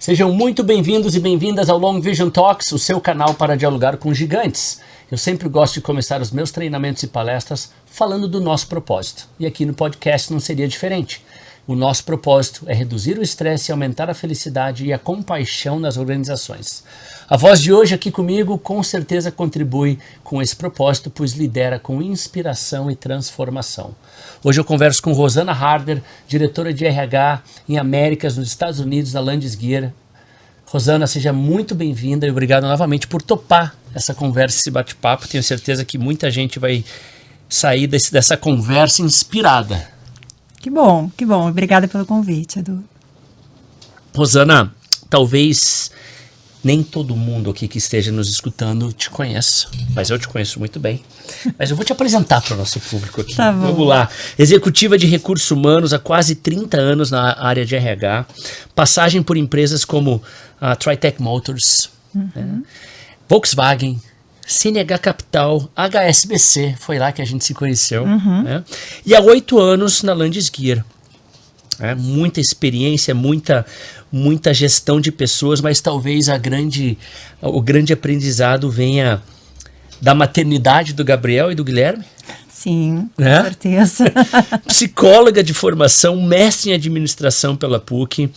Sejam muito bem-vindos e bem-vindas ao Long Vision Talks, o seu canal para dialogar com gigantes. Eu sempre gosto de começar os meus treinamentos e palestras falando do nosso propósito. E aqui no podcast não seria diferente. O nosso propósito é reduzir o estresse e aumentar a felicidade e a compaixão nas organizações. A voz de hoje aqui comigo com certeza contribui com esse propósito, pois lidera com inspiração e transformação. Hoje eu converso com Rosana Harder, diretora de RH em Américas nos Estados Unidos, na Landis+Gyr. Rosana, seja muito bem-vinda e obrigado novamente por topar essa conversa, esse bate-papo. Tenho certeza que muita gente vai sair dessa conversa inspirada. Que bom. Obrigada pelo convite, Edu. Rosana, talvez nem todo mundo aqui que esteja nos escutando te conheça, mas eu te conheço muito bem. Mas eu vou te apresentar para o nosso público aqui. Tá bom. Vamos lá. Executiva de recursos humanos há quase 30 anos na área de RH. Passagem por empresas como a TriTech Motors, né? Volkswagen, CNH Capital, HSBC, foi lá que a gente se conheceu. Né? E há 8 anos na Landis+Gyr. Muita experiência, muita gestão de pessoas, mas talvez o grande aprendizado venha da maternidade do Gabriel e do Guilherme. Sim, com certeza. Psicóloga de formação, mestre em administração pela PUC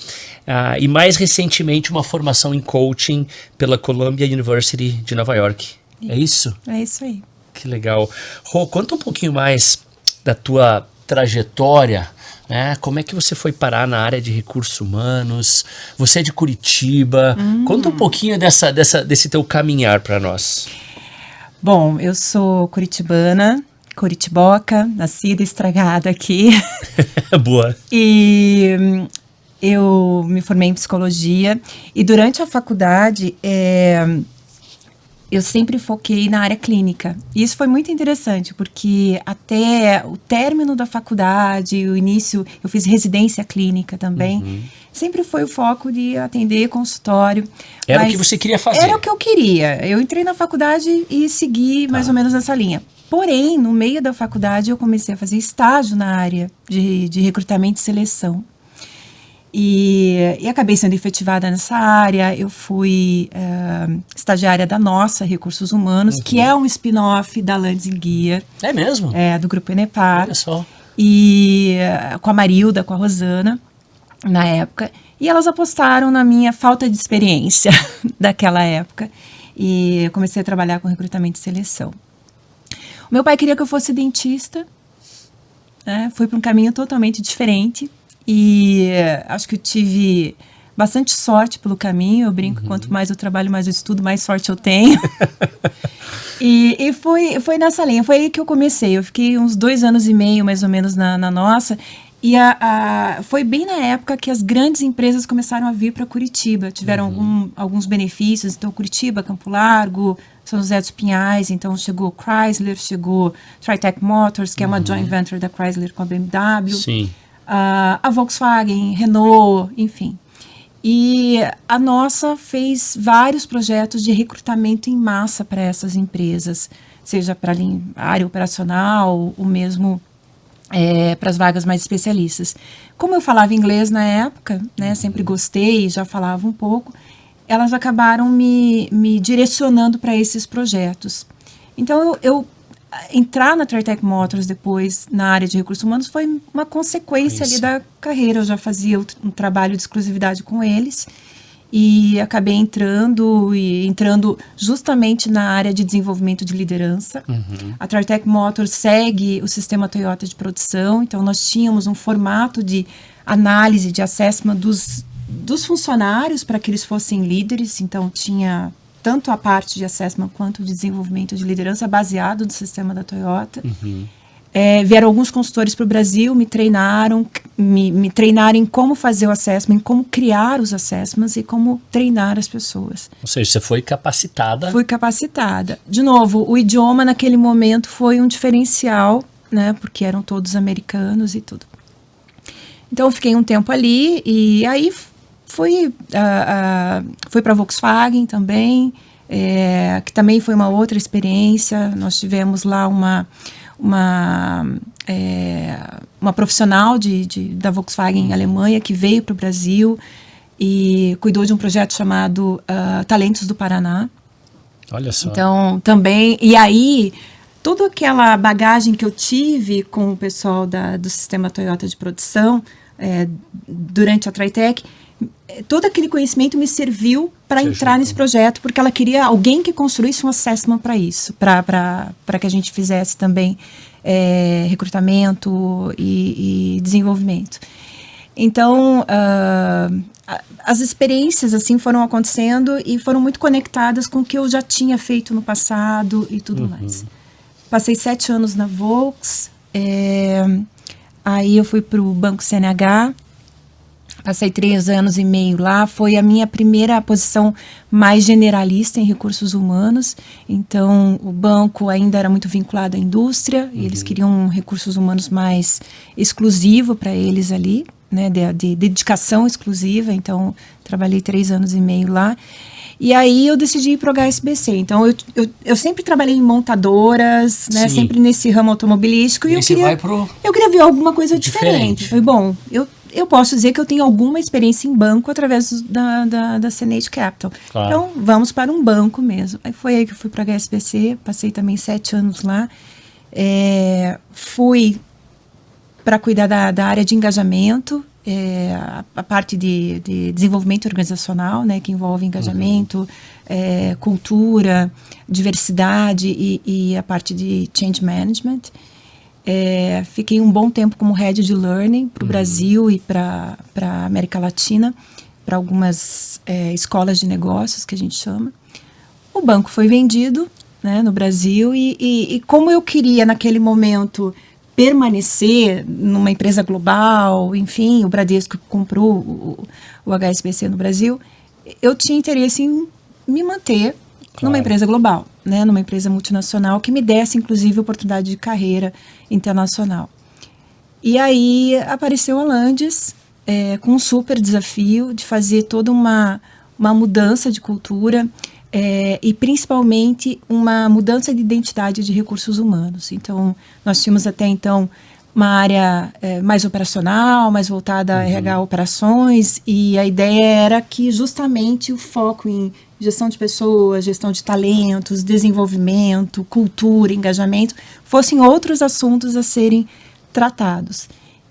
e mais recentemente uma formação em coaching pela Columbia University de Nova York. É isso? É isso aí. Que legal. Rô, conta um pouquinho mais da tua trajetória, né? Como é que você foi parar na área de recursos humanos? Você é de Curitiba. Conta um pouquinho desse teu caminhar para nós. Bom, eu sou curitibana, curitiboca, nascida e estragada aqui. Boa. E eu me formei em psicologia e durante a faculdade eu sempre foquei na área clínica. E isso foi muito interessante, porque até o término da faculdade, o início, eu fiz residência clínica também, sempre foi o foco de atender consultório. Era o que você queria fazer? Era o que eu queria. Eu entrei na faculdade e segui mais ou menos nessa linha. Porém, no meio da faculdade, eu comecei a fazer estágio na área de recrutamento e seleção. E acabei sendo efetivada nessa área. Eu fui estagiária da Nossa Recursos Humanos, que é um spin-off da Landis+Gyr. É mesmo? Do Grupo Enepar. Olha só. E com a Marilda, com a Rosana, na época. E elas apostaram na minha falta de experiência daquela época. E eu comecei a trabalhar com recrutamento e seleção. O meu pai queria que eu fosse dentista. Fui para um caminho totalmente diferente. E acho que eu tive bastante sorte pelo caminho. Eu brinco que quanto mais eu trabalho, mais eu estudo, mais sorte eu tenho. e foi nessa linha. Foi aí que eu comecei. Eu fiquei uns 2 anos e meio, mais ou menos, na Nossa. E foi bem na época que as grandes empresas começaram a vir para Curitiba. Tiveram alguns benefícios. Então, Curitiba, Campo Largo, São José dos Pinhais. Então, chegou Chrysler, chegou TriTech Motors, que é uma joint venture da Chrysler com a BMW. Sim. A Volkswagen, Renault, enfim. E a Nossa fez vários projetos de recrutamento em massa para essas empresas, seja para a área operacional ou mesmo para as vagas mais especialistas. Como eu falava inglês na época, né, sempre gostei, já falava um pouco, elas acabaram me direcionando para esses projetos. Então, eu entrar na TriTech Motors depois na área de recursos humanos foi uma consequência ali da carreira. Eu já fazia um trabalho de exclusividade com eles e acabei entrando justamente na área de desenvolvimento de liderança. A TriTech Motors segue o sistema Toyota de produção, então nós tínhamos um formato de análise, de assessment dos funcionários para que eles fossem líderes, então tinha tanto a parte de assessment quanto de desenvolvimento de liderança baseado no sistema da Toyota. Vieram alguns consultores para o Brasil, me treinaram em como fazer o assessment, em como criar os assessments e como treinar as pessoas. Ou seja, você foi capacitada. Fui capacitada. De novo, o idioma naquele momento foi um diferencial, né, porque eram todos americanos e tudo. Então, eu fiquei um tempo ali e aí fui para a Volkswagen também, que também foi uma outra experiência. Nós tivemos lá uma profissional da Volkswagen Alemanha que veio para o Brasil e cuidou de um projeto chamado Talentos do Paraná. Olha só. Então, também... E aí, toda aquela bagagem que eu tive com o pessoal do sistema Toyota de produção, durante a Tritec, todo aquele conhecimento me serviu para entrar nesse projeto, porque ela queria alguém que construísse um assessment para isso, para que a gente fizesse também recrutamento e desenvolvimento. Então, as experiências assim foram acontecendo e foram muito conectadas com o que eu já tinha feito no passado e tudo mais. Passei 7 anos na Volks, aí eu fui para o Banco CNH, passei 3 anos e meio lá, foi a minha primeira posição mais generalista em recursos humanos, então o banco ainda era muito vinculado à indústria, e eles queriam recursos humanos mais exclusivo para eles ali, né, de dedicação exclusiva, então trabalhei 3 anos e meio lá. E aí eu decidi ir para o HSBC. Então eu sempre trabalhei em montadoras, né, sempre nesse ramo automobilístico, e eu queria ver alguma coisa diferente. Falei, bom, eu posso dizer que eu tenho alguma experiência em banco através da Senate Capital. Claro. Então vamos para um banco mesmo. Aí foi aí que eu fui para o HSBC, passei também 7 anos lá. Fui para cuidar da área de engajamento, a parte de desenvolvimento organizacional, né, que envolve engajamento, cultura, diversidade e a parte de change management. Fiquei um bom tempo como head de learning para o Brasil e para a América Latina, para algumas escolas de negócios, que a gente chama. O banco foi vendido, né, no Brasil, e como eu queria naquele momento permanecer numa empresa global, enfim, o Bradesco comprou o HSBC no Brasil, eu tinha interesse em me manter numa empresa global, né, numa empresa multinacional que me desse, inclusive, oportunidade de carreira internacional. E aí apareceu a Landes com um super desafio de fazer toda uma mudança de cultura, e principalmente uma mudança de identidade de recursos humanos. Então, nós tínhamos até então uma área mais operacional, mais voltada a RH operações, e a ideia era que justamente o foco em gestão de pessoas, gestão de talentos, desenvolvimento, cultura, engajamento, fossem outros assuntos a serem tratados.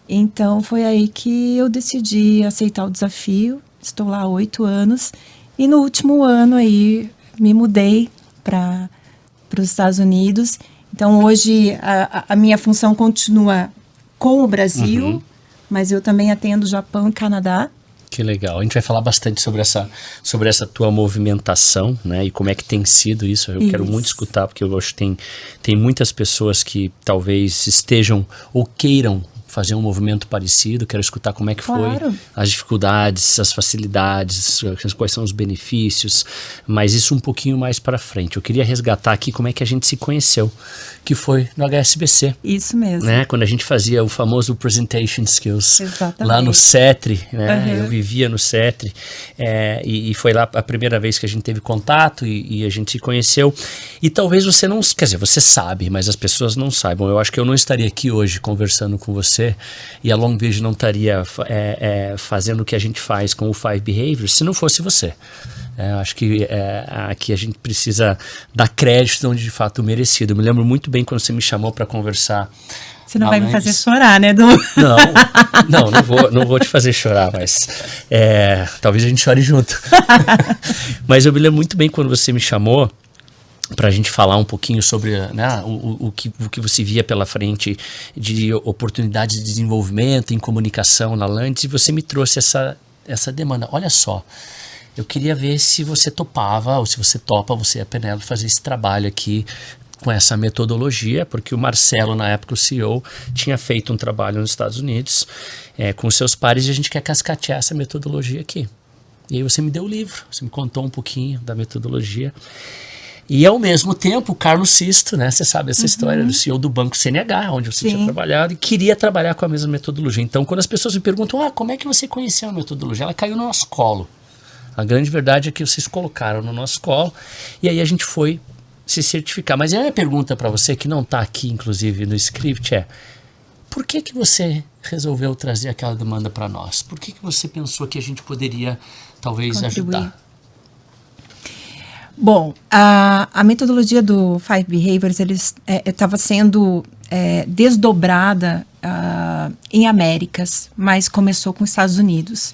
Então, foi aí que eu decidi aceitar o desafio. Estou lá há 8 anos. E no último ano aí me mudei para os Estados Unidos. Então hoje a minha função continua com o Brasil, mas eu também atendo Japão e Canadá. Que legal. A gente vai falar bastante sobre essa tua movimentação, né? E como é que tem sido isso. Eu quero muito escutar, porque eu acho que tem muitas pessoas que talvez estejam ou queiram fazer um movimento parecido. Quero escutar como é que foi, as dificuldades, as facilidades, quais são os benefícios, mas isso um pouquinho mais para frente. Eu queria resgatar aqui como é que a gente se conheceu, que foi no HSBC. Isso mesmo. Né? Quando a gente fazia o famoso Presentation Skills. Exatamente. Lá no CETRI, né? Eu vivia no CETRI, e foi lá a primeira vez que a gente teve contato e a gente se conheceu. E talvez você não, quer dizer, você sabe, mas as pessoas não saibam. Eu acho que eu não estaria aqui hoje conversando com você, e a Long Vision não estaria fazendo o que a gente faz com o Five Behaviors se não fosse você. Acho que aqui a gente precisa dar crédito onde de fato merecido. Eu me lembro muito bem quando você me chamou para conversar. Você não vai me fazer chorar, né, Du? Não vou te fazer chorar, mas talvez a gente chore junto. Mas eu me lembro muito bem quando você me chamou para a gente falar um pouquinho sobre, né, o que você via pela frente de oportunidades de desenvolvimento em comunicação na Landes, e você me trouxe essa demanda. Olha só, eu queria ver se você topava, ou se você topa, você e a Penélope, fazer esse trabalho aqui com essa metodologia, porque o Marcelo, na época o CEO, tinha feito um trabalho nos Estados Unidos com seus pares, e a gente quer cascatear essa metodologia aqui. E aí você me deu o livro, você me contou um pouquinho da metodologia. E ao mesmo tempo, o Carlos Sisto, né? Você sabe essa história do CEO do Banco CNH, onde você tinha trabalhado, e queria trabalhar com a mesma metodologia. Então, quando as pessoas me perguntam, como é que você conheceu a metodologia? Ela caiu no nosso colo. A grande verdade é que vocês colocaram no nosso colo, e aí a gente foi se certificar. Mas a minha pergunta para você, que não está aqui, inclusive, no script, por que você resolveu trazer aquela demanda para nós? Por que você pensou que a gente poderia talvez contribuir. ajudar? Bom, a metodologia do Five Behaviors estava sendo desdobrada em Américas, mas começou com os Estados Unidos.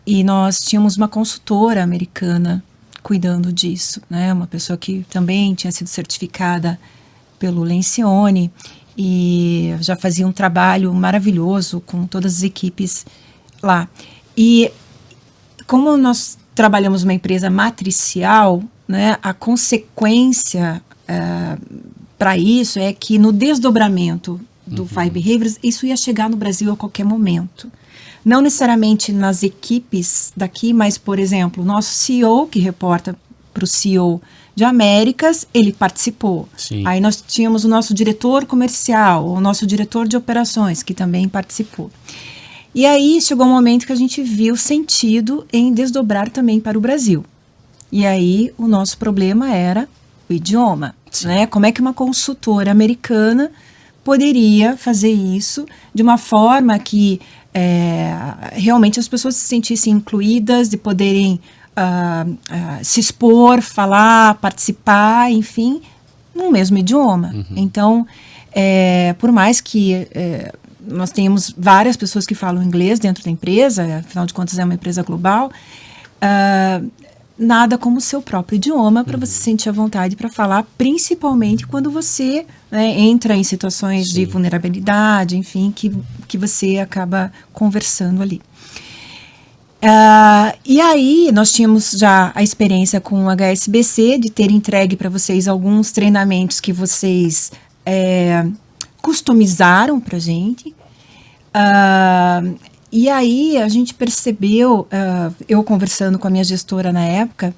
E nós tínhamos uma consultora americana cuidando disso, né? Uma pessoa que também tinha sido certificada pelo Lencioni e já fazia um trabalho maravilhoso com todas as equipes lá. E como nós trabalhamos numa empresa matricial, né, a consequência para isso é que no desdobramento do Five Behaviors, isso ia chegar no Brasil a qualquer momento. Não necessariamente nas equipes daqui, mas, por exemplo, o nosso CEO, que reporta para o CEO de Américas, ele participou. Sim. Aí nós tínhamos o nosso diretor comercial, o nosso diretor de operações, que também participou. E aí chegou um momento que a gente viu sentido em desdobrar também para o Brasil. E aí o nosso problema era o idioma, né? Como é que uma consultora americana poderia fazer isso de uma forma que realmente as pessoas se sentissem incluídas, de poderem se expor, falar, participar, enfim, no mesmo idioma. Então, por mais que nós tenhamos várias pessoas que falam inglês dentro da empresa, afinal de contas é uma empresa global, nada como o seu próprio idioma para você sentir à vontade para falar, principalmente quando você entra em situações de vulnerabilidade, enfim, que você acaba conversando ali. E aí nós tínhamos já a experiência com o HSBC de ter entregue para vocês alguns treinamentos que vocês customizaram para a gente. E aí a gente percebeu, eu conversando com a minha gestora na época,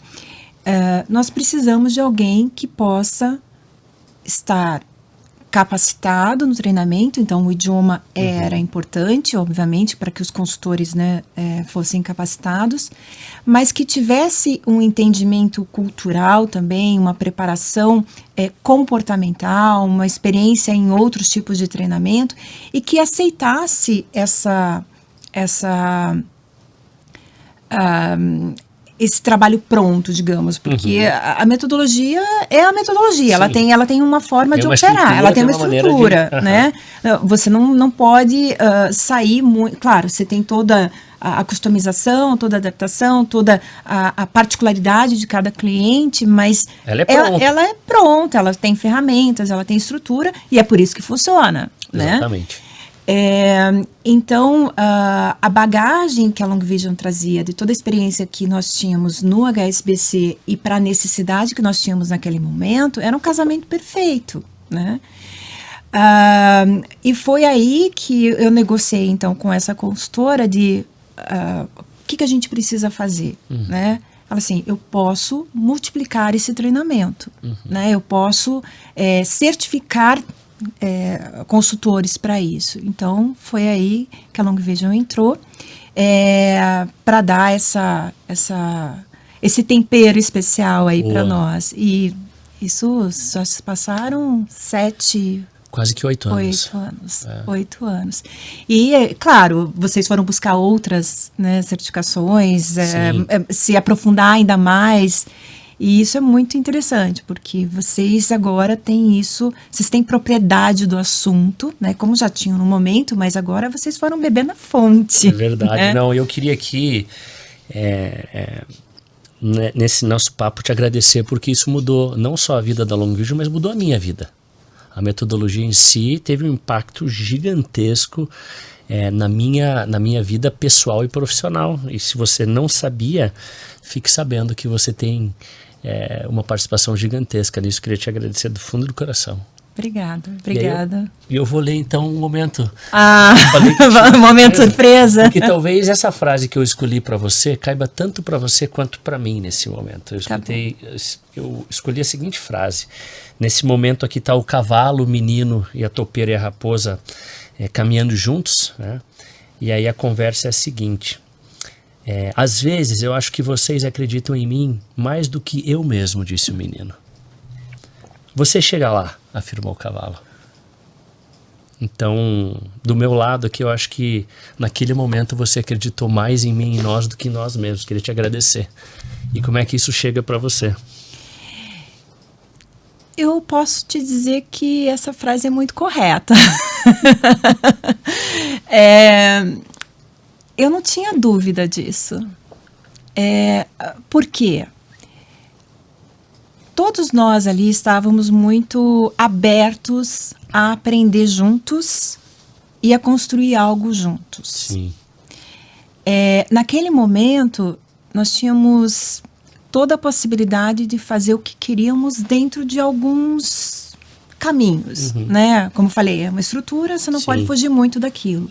nós precisamos de alguém que possa estar capacitado no treinamento, então o idioma era importante, obviamente, para que os consultores fossem capacitados, mas que tivesse um entendimento cultural também, uma preparação comportamental, uma experiência em outros tipos de treinamento e que aceitasse esse trabalho pronto, digamos, porque a metodologia é a metodologia, ela tem uma forma de operar, ela tem uma estrutura, né? Você não pode sair muito, claro, você tem toda a customização, toda a adaptação, toda a particularidade de cada cliente, mas ela é pronta, ela tem ferramentas, ela tem estrutura e é por isso que funciona, né? Exatamente. Então, a bagagem que a Long Vision trazia, de toda a experiência que nós tínhamos no HSBC e para a necessidade que nós tínhamos naquele momento, era um casamento perfeito, né? E foi aí que eu negociei, então, com essa consultora de o que a gente precisa fazer, né? Ela assim, eu posso multiplicar esse treinamento, né? Eu posso certificar consultores para isso. Então, foi aí que a Long Vision entrou para dar esse tempero especial aí para nós. E isso já se passaram quase que 8 anos. 8 anos. E, claro, vocês foram buscar outras certificações, se aprofundar ainda mais. E isso é muito interessante, porque vocês agora têm isso, vocês têm propriedade do assunto, né? Como já tinham no momento, mas agora vocês foram beber na fonte. É verdade. Né? Não, eu queria aqui, nesse nosso papo, te agradecer, porque isso mudou não só a vida da Long Vision, mas mudou a minha vida. A metodologia em si teve um impacto gigantesco na minha vida pessoal e profissional. E se você não sabia, fique sabendo que você tem uma participação gigantesca nisso. Queria te agradecer do fundo do coração. Obrigada. E eu vou ler então um momento. Momento surpresa. Porque talvez essa frase que eu escolhi para você caiba tanto para você quanto para mim nesse momento. Eu escolhi a seguinte frase. Nesse momento aqui está o cavalo, o menino e a toupeira e a raposa caminhando juntos, né? E aí a conversa é a seguinte. Às vezes eu acho que vocês acreditam em mim mais do que eu mesmo, disse o menino. Você chega lá, afirmou o cavalo. Então, do meu lado aqui, eu acho que naquele momento você acreditou mais em mim e em nós do que em nós mesmos. Queria te agradecer. E como é que isso chega para você? Eu posso te dizer que essa frase é muito correta. Eu não tinha dúvida disso. Por quê? Todos nós ali estávamos muito abertos a aprender juntos e a construir algo juntos. Sim. Naquele momento, nós tínhamos toda a possibilidade de fazer o que queríamos dentro de alguns caminhos, né? Como eu falei, é uma estrutura, você não pode fugir muito daquilo.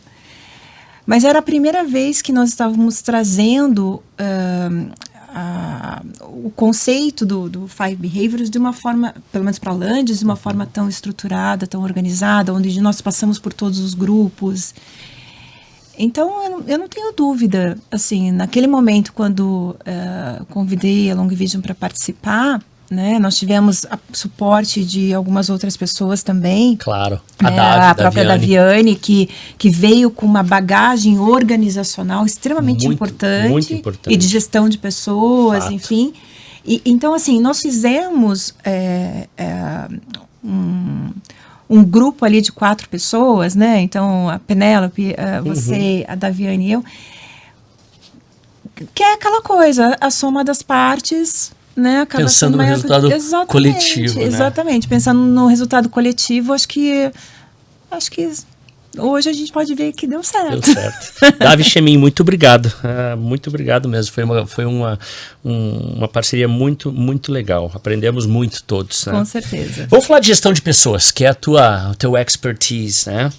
Mas era a primeira vez que nós estávamos trazendo o conceito do Five Behaviors de uma forma, pelo menos para a Landes, de uma forma tão estruturada, tão organizada, onde nós passamos por todos os grupos. Então, eu não tenho dúvida, assim, naquele momento, quando convidei a Long Vision para participar, né, nós tivemos suporte de algumas outras pessoas também. Claro, a própria Daviane, que veio com uma bagagem organizacional extremamente muito importante, e de gestão de pessoas, Fato. Enfim. Então, assim, nós fizemos um grupo ali de 4 pessoas, né? Então, a Penélope, você, a Daviane e eu, que é aquela coisa, a soma das partes, né? Acaba pensando no resultado coletivo, né? Exatamente, pensando no resultado coletivo, acho que hoje a gente pode ver que deu certo. Deu certo. Davi Chemin, muito obrigado. Muito obrigado mesmo. Foi uma parceria muito, muito legal. Aprendemos muito todos, né? Com certeza. Vamos falar de gestão de pessoas, que é o teu expertise, né?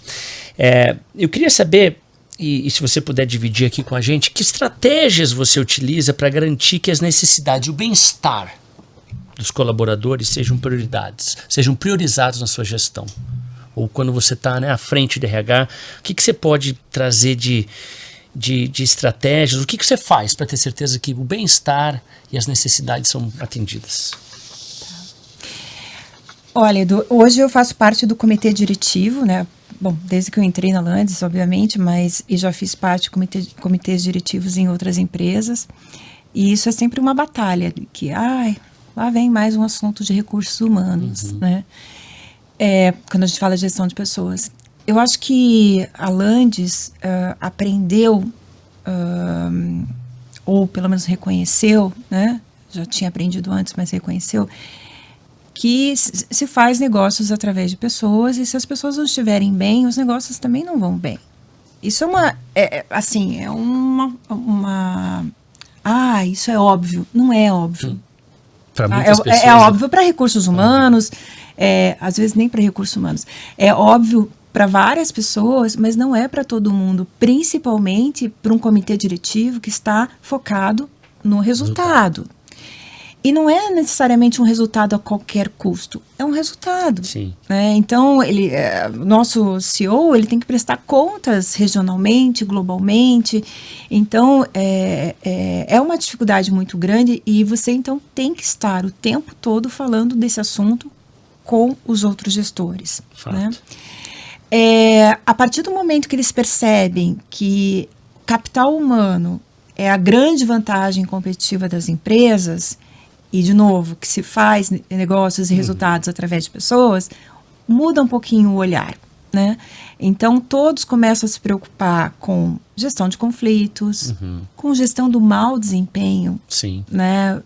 Eu queria saber, e se você puder dividir aqui com a gente, que estratégias você utiliza para garantir que as necessidades e o bem-estar dos colaboradores sejam priorizados na sua gestão? Ou quando você está, né, à frente do RH, o que você pode trazer de estratégias? O que você faz para ter certeza que o bem-estar e as necessidades são atendidas? Olha, Edu, hoje eu faço parte do comitê diretivo, né? Bom, desde que eu entrei na Landes, obviamente, e já fiz parte de comitês diretivos em outras empresas. E isso é sempre uma batalha, que, lá vem mais um assunto de recursos humanos, né? Quando a gente fala de gestão de pessoas. Eu acho que a Landes aprendeu, ou pelo menos reconheceu, né? Já tinha aprendido antes, mas reconheceu, que se faz negócios através de pessoas, e se as pessoas não estiverem bem, os negócios também não vão bem. Isso isso é óbvio. Não é óbvio. Para muitas pessoas, é óbvio para recursos humanos, às vezes nem para recursos humanos. É óbvio para várias pessoas, mas não é para todo mundo, principalmente para um comitê diretivo que está focado no resultado. E não é necessariamente um resultado a qualquer custo, é um resultado. Sim. Né? Então, o nosso CEO, ele tem que prestar contas regionalmente, globalmente. Então, é uma dificuldade muito grande, e você, então, tem que estar o tempo todo falando desse assunto com os outros gestores. Fato. Né? A partir do momento que eles percebem que capital humano é a grande vantagem competitiva das empresas, e, de novo, que se faz negócios e resultados através de pessoas, muda um pouquinho o olhar, né? Então, todos começam a se preocupar com gestão de conflitos, com gestão do mau desempenho. Sim. Né?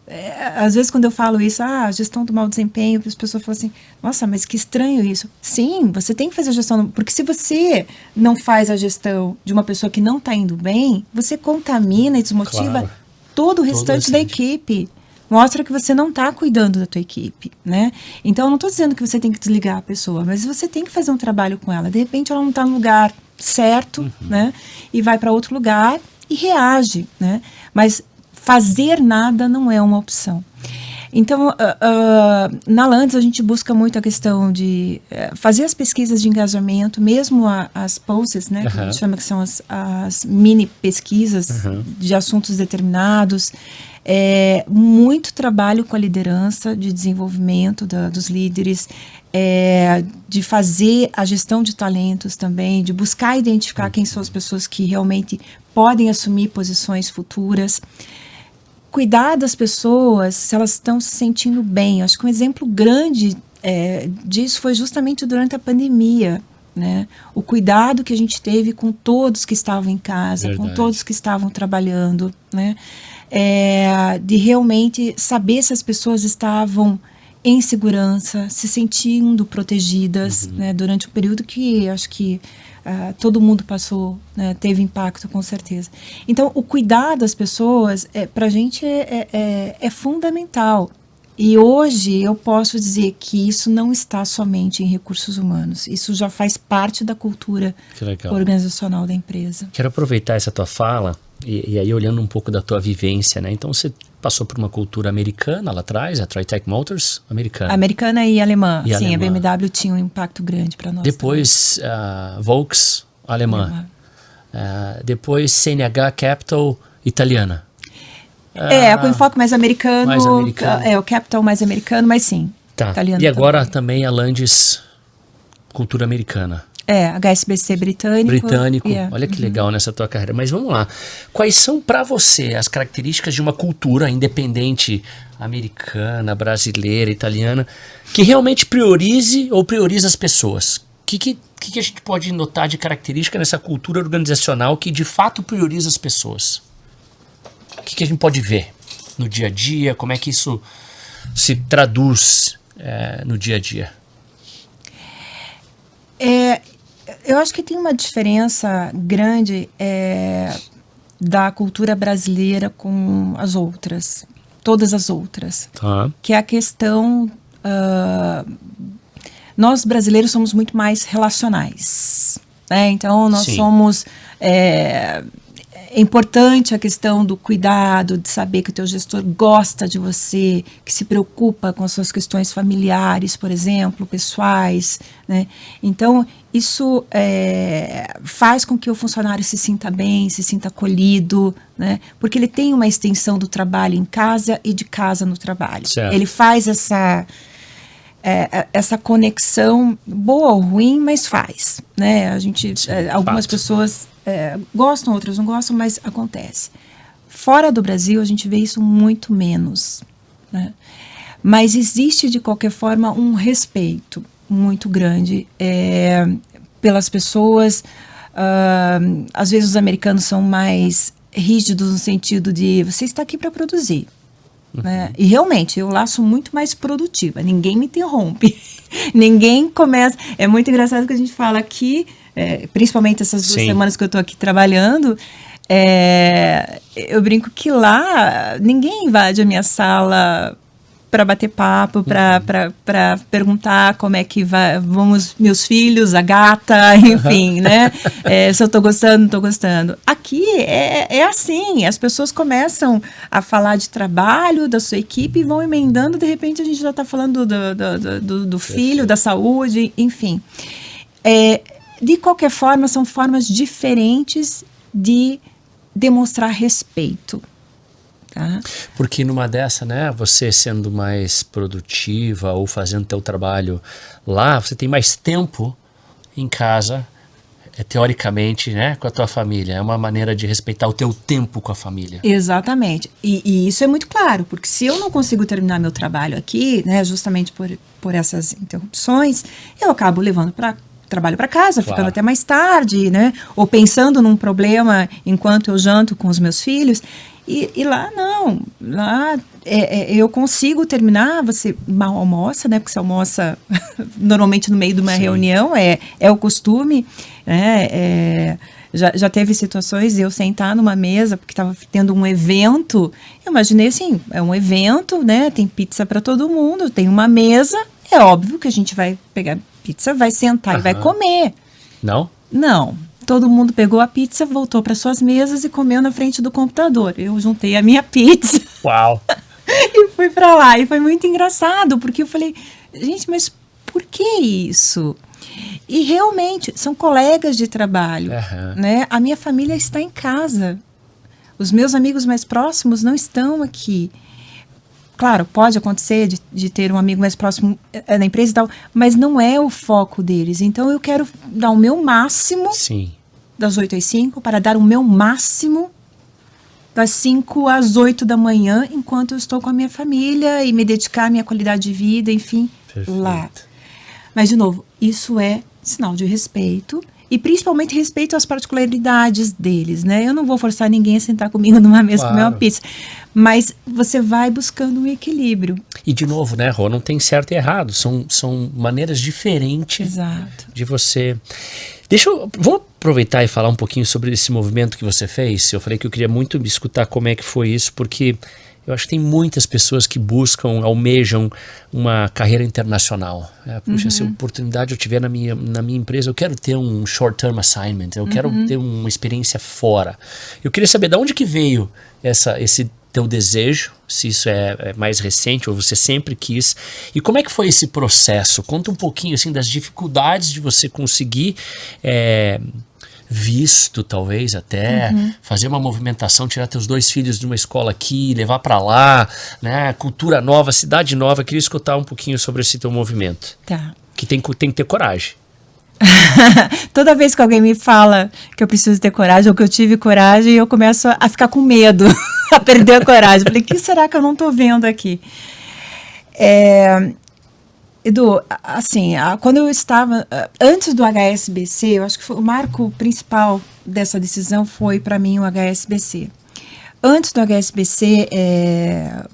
Às vezes, quando eu falo isso, gestão do mau desempenho, as pessoas falam assim, nossa, mas que estranho isso. Sim, você tem que fazer a gestão, porque se você não faz a gestão de uma pessoa que não está indo bem, você contamina e desmotiva todo o restante da equipe. Mostra que você não está cuidando da tua equipe, né? Então, eu não estou dizendo que você tem que desligar a pessoa, mas você tem que fazer um trabalho com ela. De repente, ela não está no lugar certo, né? E vai para outro lugar e reage, né? Mas fazer nada não é uma opção. Então, na Landes a gente busca muito a questão de fazer as pesquisas de engajamento, mesmo as posts, né, que a gente chama que são as mini pesquisas de assuntos determinados. Muito trabalho com a liderança de desenvolvimento dos líderes, de fazer a gestão de talentos também, de buscar identificar quem são as pessoas que realmente podem assumir posições futuras. Cuidar das pessoas se elas estão se sentindo bem. Acho que um exemplo grande disso foi justamente durante a pandemia, né? O cuidado que a gente teve com todos que estavam em casa, com todos que estavam trabalhando, né? De realmente saber se as pessoas estavam em segurança, se sentindo protegidas, né? Durante um período que acho que todo mundo passou, né, teve impacto com certeza. Então, o cuidar das pessoas, para a gente, é fundamental. E hoje eu posso dizer que isso não está somente em recursos humanos. Isso já faz parte da cultura organizacional da empresa. Quero aproveitar essa tua fala e aí olhando um pouco da tua vivência, né? Então, você passou por uma cultura americana lá atrás, a TriTech Motors, americana. Americana e alemã. Sim, a BMW tinha um impacto grande para nós. Depois, Volks, alemã. Depois, CNH Capital, italiana. Com enfoque mais americano. O Capital mais americano, mas sim. Tá. Italiano e agora também a Landes, cultura americana. HSBC britânico. Olha que legal nessa tua carreira. Mas vamos lá. Quais são para você as características de uma cultura independente americana, brasileira, italiana, que realmente priorize ou prioriza as pessoas? O que a gente pode notar de característica nessa cultura organizacional que de fato prioriza as pessoas? O que a gente pode ver no dia a dia? Como é que isso se traduz no dia a dia? Eu acho que tem uma diferença grande da cultura brasileira com as outras, todas as outras, que é a questão, nós brasileiros somos muito mais relacionais, né? Então nós somos, é importante a questão do cuidado, de saber que o teu gestor gosta de você, que se preocupa com as suas questões familiares, por exemplo, pessoais, né? Então, isso faz com que o funcionário se sinta bem, se sinta acolhido, né? Porque ele tem uma extensão do trabalho em casa e de casa no trabalho. Certo. Ele faz essa conexão, boa ou ruim, mas faz, né? A gente, algumas pessoas gostam, outras não gostam, mas acontece. Fora do Brasil, a gente vê isso muito menos, né? Mas existe, de qualquer forma, um respeito muito grande pelas pessoas. Às vezes os americanos são mais rígidos no sentido de você está aqui para produzir. Né? E realmente, eu lá sou muito mais produtiva, ninguém me interrompe, ninguém começa. É muito engraçado que a gente fala aqui, principalmente essas 2 semanas que eu estou aqui trabalhando, eu brinco que lá ninguém invade a minha sala para bater papo, para perguntar como é que vão os meus filhos, a gata, enfim, né? Se eu tô gostando, não tô gostando. Aqui é assim, as pessoas começam a falar de trabalho, da sua equipe, e vão emendando, de repente a gente já está falando do filho, da saúde, enfim. De qualquer forma, são formas diferentes de demonstrar respeito. Tá? Porque numa dessa, né, você sendo mais produtiva ou fazendo teu trabalho lá, você tem mais tempo em casa, teoricamente, né, com a tua família. É uma maneira de respeitar o teu tempo com a família. Exatamente. E isso é muito claro, porque se eu não consigo terminar meu trabalho aqui, né, justamente por essas interrupções, eu acabo levando trabalho para casa, ficando até mais tarde, né, ou pensando num problema enquanto eu janto com os meus filhos. E lá não, lá eu consigo terminar, você mal almoça, né, porque você almoça normalmente no meio de uma reunião, é o costume, né, já teve situações de eu sentar numa mesa, porque estava tendo um evento, eu imaginei assim, é um evento, né, tem pizza para todo mundo, tem uma mesa, é óbvio que a gente vai pegar pizza, vai sentar e vai comer. Não? Não. Todo mundo pegou a pizza, voltou para suas mesas e comeu na frente do computador. Eu juntei a minha pizza. Uau! E fui para lá. E foi muito engraçado, porque eu falei, gente, mas por que isso? E realmente, são colegas de trabalho, né? A minha família está em casa. Os meus amigos mais próximos não estão aqui. Claro, pode acontecer de ter um amigo mais próximo na empresa e tal, mas não é o foco deles. Então, eu quero dar o meu máximo, Sim, das 8 às 5, para dar o meu máximo das 5 às 8 da manhã, enquanto eu estou com a minha família e me dedicar à minha qualidade de vida, enfim, perfeito. lá. Mas, de novo, isso é sinal de respeito e principalmente respeito às particularidades deles, né? Eu não vou forçar ninguém a sentar comigo numa mesa comer uma pizza, mas você vai buscando um equilíbrio. E de novo, né, Rô, não tem certo e errado, são maneiras diferentes Exato. de você... Vamos aproveitar e falar um pouquinho sobre esse movimento que você fez. Eu falei que eu queria muito escutar como é que foi isso, porque eu acho que tem muitas pessoas que buscam, almejam uma carreira internacional. Puxa, se a oportunidade eu tiver na minha empresa, eu quero ter um short-term assignment, eu quero ter uma experiência fora. Eu queria saber de onde que veio esse teu desejo, se isso é mais recente ou você sempre quis, e como é que foi esse processo? Conta um pouquinho assim das dificuldades de você conseguir visto, talvez até, fazer uma movimentação, tirar teus 2 filhos de uma escola aqui, levar para lá, né, cultura nova, cidade nova. Queria escutar um pouquinho sobre esse teu movimento. Tá. Que tem que ter coragem. Toda vez que alguém me fala que eu preciso ter coragem ou que eu tive coragem, eu começo a ficar com medo, a perder a coragem. Falei, o que será que eu não estou vendo aqui? Edu, assim, quando eu estava, antes do HSBC, eu acho que o marco principal dessa decisão foi, para mim, o HSBC. Antes do HSBC,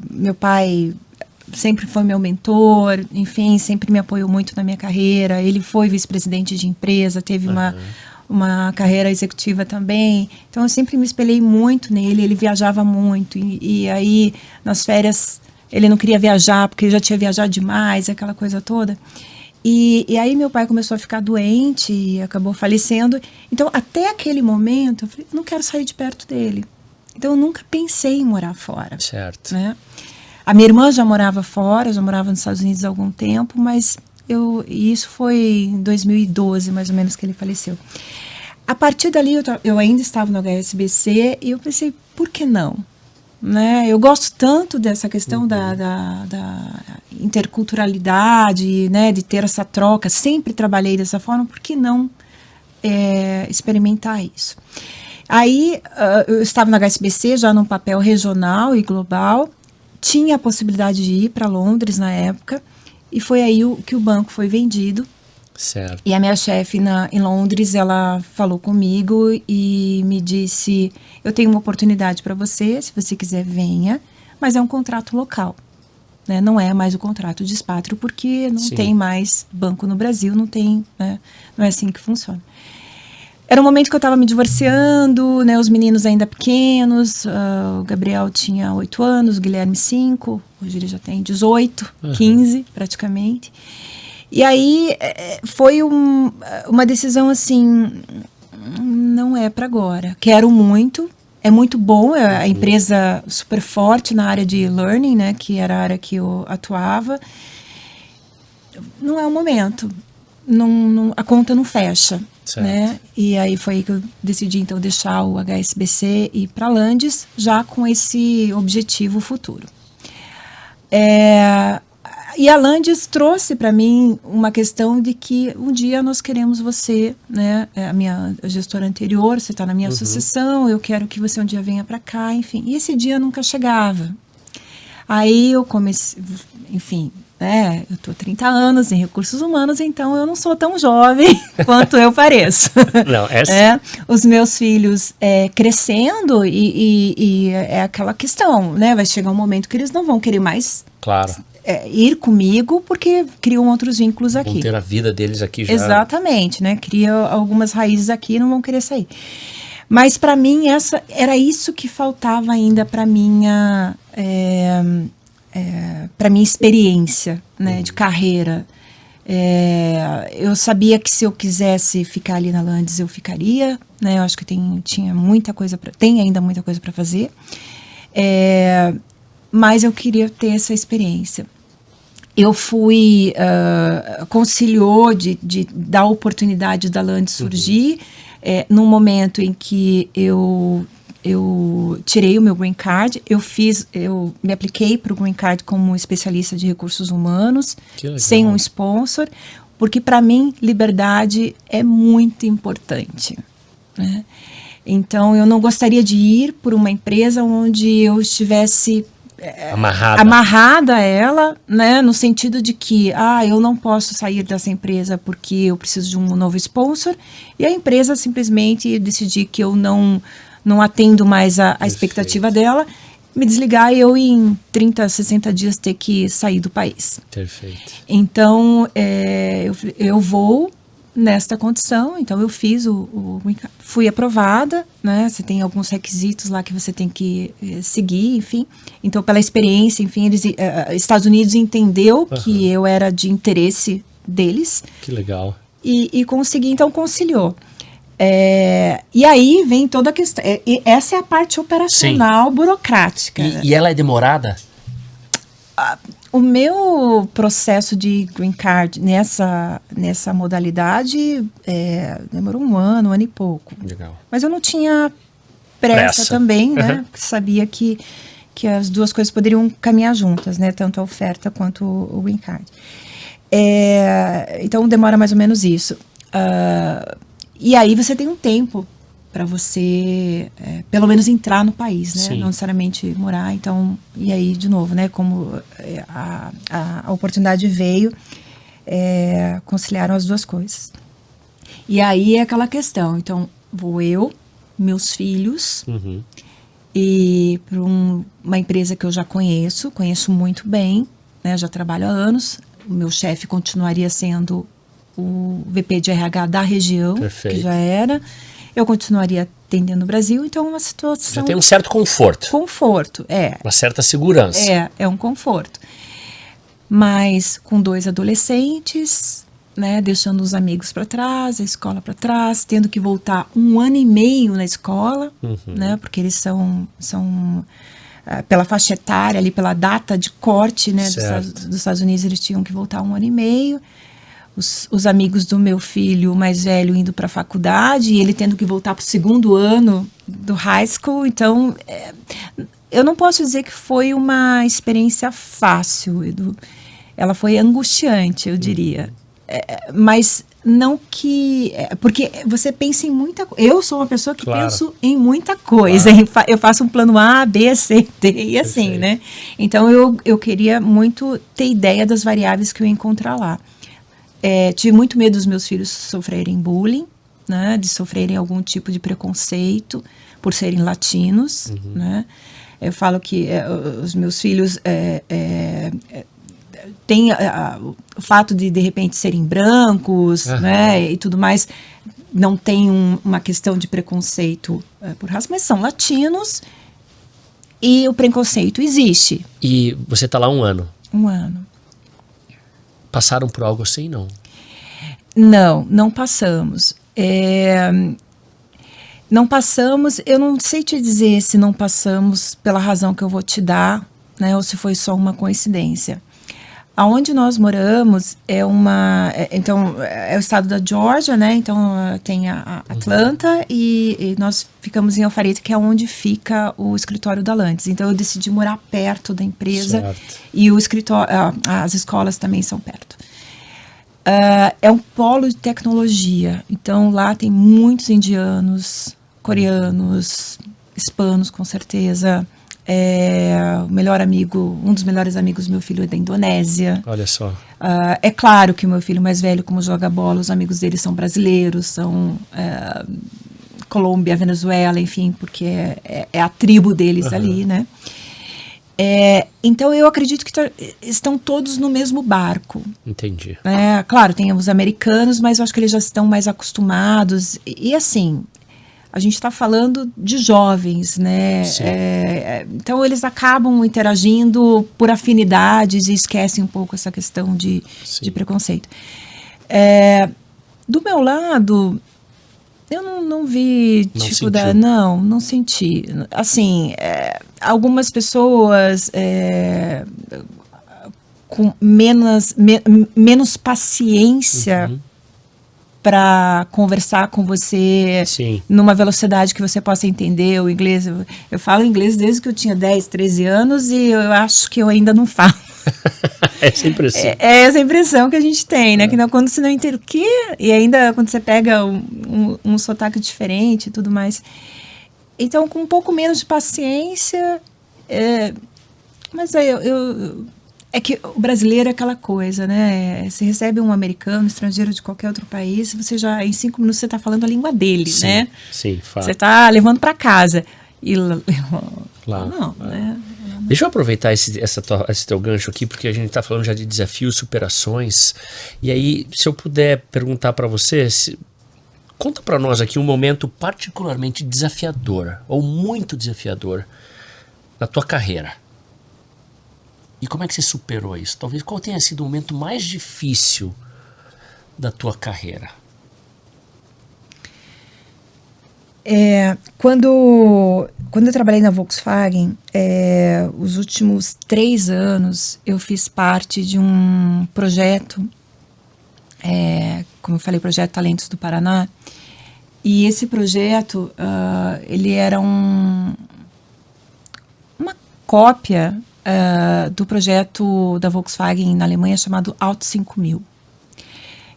meu pai sempre foi meu mentor, enfim, sempre me apoiou muito na minha carreira. Ele foi vice-presidente de empresa, teve uma carreira executiva também. Então, eu sempre me espelhei muito nele, ele viajava muito. E aí, nas férias, ele não queria viajar, porque ele já tinha viajado demais, aquela coisa toda. E aí, meu pai começou a ficar doente e acabou falecendo. Então, até aquele momento, eu falei, não quero sair de perto dele. Então, eu nunca pensei em morar fora. Certo. Né? A minha irmã já morava fora, já morava nos Estados Unidos há algum tempo, mas isso foi em 2012, mais ou menos, que ele faleceu. A partir dali, eu ainda estava no HSBC e eu pensei, por que não? Né? Eu gosto tanto dessa questão da interculturalidade, né? De ter essa troca, sempre trabalhei dessa forma, por que não experimentar isso? Aí, eu estava no HSBC já num papel regional e global, tinha a possibilidade de ir para Londres na época, e foi aí que o banco foi vendido. Certo. E a minha chefe em Londres, ela falou comigo e me disse, eu tenho uma oportunidade para você, se você quiser venha, mas é um contrato local, né? Não é mais o contrato de expátrio, porque não tem mais banco no Brasil, não tem, né? Não é assim que funciona. Era um momento que eu estava me divorciando, né, os meninos ainda pequenos, o Gabriel tinha 8 anos, o Guilherme 5, hoje ele já tem 18, 15 praticamente. E aí foi uma decisão assim, não é para agora, quero muito, é muito bom, a empresa super forte na área de learning, né, que era a área que eu atuava, não é o momento, a conta não fecha. Né? E aí foi aí que eu decidi então deixar o HSBC e ir para Landes, já com esse objetivo futuro. E a Landes trouxe para mim uma questão de que um dia nós queremos você, né? A minha gestora anterior, você está na minha sucessão, eu quero que você um dia venha para cá, enfim. E esse dia nunca chegava. Aí eu comecei, enfim, né? Eu estou 30 anos em recursos humanos, então eu não sou tão jovem quanto eu pareço. Não, os meus filhos crescendo e é aquela questão, né? Vai chegar um momento que eles não vão querer mais ir comigo, porque criam outros vínculos aqui. Vão ter a vida deles aqui já. Exatamente, né? Cria algumas raízes aqui e não vão querer sair. Mas para mim era isso que faltava ainda para minha experiência, né, de carreira. Eu sabia que se eu quisesse ficar ali na Landes, eu ficaria, né? Eu acho que tinha muita coisa tem ainda muita coisa para fazer. mas eu queria ter essa experiência. Eu fui, conciliou de dar a oportunidade da Land surgir, num momento em que eu tirei o meu Green Card, eu me apliquei para o Green Card como especialista de recursos humanos, sem um sponsor, porque para mim liberdade é muito importante, né? Então eu não gostaria de ir por uma empresa onde eu estivesse amarrada a ela, né, no sentido de que eu não posso sair dessa empresa porque eu preciso de um novo sponsor, e a empresa simplesmente decidir que eu não atendo mais a expectativa dela, me desligar e eu em 30, 60 dias ter que sair do país. Perfeito. Então, eu vou nesta condição, então eu fiz fui aprovada, né? Você tem alguns requisitos lá que você tem que seguir, enfim. Então, pela experiência, enfim, Estados Unidos entendeu que eu era de interesse deles. Que legal. E consegui, então conciliou. E aí vem toda a questão. Essa é a parte operacional, burocrática. E ela é demorada? O meu processo de Green Card nessa modalidade demorou um ano e pouco. Legal. Mas eu não tinha pressa também, né? Sabia que as duas coisas poderiam caminhar juntas, né? Tanto a oferta quanto o Green Card. Então demora mais ou menos isso. E aí você tem um tempo para você, pelo menos, entrar no país, né? Sim. Não necessariamente morar. Então, e aí, de novo, né? Como a oportunidade veio, conciliaram as duas coisas. E aí é aquela questão. Então, vou eu, meus filhos, e para uma empresa que eu já conheço muito bem, né? Já trabalho há anos. O meu chefe continuaria sendo o VP de RH da região, Perfeito. Que já era. Eu continuaria atendendo o Brasil, então é uma situação... Já tem um certo conforto. Conforto, Uma certa segurança. É um conforto. Mas com 2 adolescentes, né, deixando os amigos para trás, a escola para trás, tendo que voltar 1 ano e meio na escola, né, porque eles são pela faixa etária, ali, pela data de corte, né, dos Estados Unidos, eles tinham que voltar 1 ano e meio. Os amigos do meu filho mais velho indo para a faculdade e ele tendo que voltar para o 2º ano do high school. Então, eu não posso dizer que foi uma experiência fácil, Edu. Ela foi angustiante, eu diria. Mas não que... Porque você pensa em muita coisa. Eu sou uma pessoa que penso em muita coisa. Eu faço um plano A, B, C, D e assim, né? Então, eu queria muito ter ideia das variáveis que eu ia encontrar lá. Tive muito medo dos meus filhos sofrerem bullying, né, de sofrerem algum tipo de preconceito por serem latinos, né. Eu falo que os meus filhos têm o fato de repente serem brancos, né, e tudo mais, não tem uma questão de preconceito por raça, mas são latinos e o preconceito existe. E você está lá 1 ano? 1 ano. Passaram por algo assim, não? Não passamos. Não passamos, eu não sei te dizer se não passamos pela razão que eu vou te dar, né, ou se foi só uma coincidência. Aonde nós moramos então, é o estado da Georgia, né, então tem a Atlanta e nós ficamos em Alpharetta, que é onde fica o escritório da Lantis. Então eu decidi morar perto da empresa e o escritório, as escolas também são perto. É um polo de tecnologia, então lá tem muitos indianos, coreanos, hispanos com certeza. Um dos melhores amigos do meu filho é da Indonésia. Olha só. É claro que o meu filho mais velho, como joga bola, os amigos dele são brasileiros, são Colômbia, Venezuela, enfim, porque é a tribo deles ali, né? Então eu acredito que estão todos no mesmo barco. Entendi. Claro, tem os americanos, mas eu acho que eles já estão mais acostumados. E assim, a gente está falando de jovens, né? Então eles acabam interagindo por afinidades e esquecem um pouco essa questão de preconceito. Do meu lado, eu não vi dificuldade, não senti. Assim, algumas pessoas com menos paciência para conversar com você numa velocidade que você possa entender o inglês. Eu falo inglês desde que eu tinha 10, 13 anos e eu acho que eu ainda não falo. Essa impressão. É essa impressão que a gente tem, né? Que não, quando você não entende o quê? E ainda quando você pega um sotaque diferente e tudo mais. Então, com um pouco menos de paciência... mas é que o brasileiro é aquela coisa, né? Você recebe um americano, estrangeiro de qualquer outro país, você já, em 5 minutos, você está falando a língua dele, sim, né? Sim, fato. Você está levando para casa. E claro, não, né? Deixa eu aproveitar esse teu gancho aqui, porque a gente está falando já de desafios, superações. E aí, se eu puder perguntar para você, conta para nós aqui um momento particularmente desafiador, ou muito desafiador, na tua carreira. E como é que você superou isso? Talvez qual tenha sido o momento mais difícil da tua carreira? Quando eu trabalhei na Volkswagen, os últimos 3 anos eu fiz parte de um projeto, como eu falei, projeto Talentos do Paraná. E esse projeto, ele era uma cópia do projeto da Volkswagen na Alemanha chamado Auto 5000.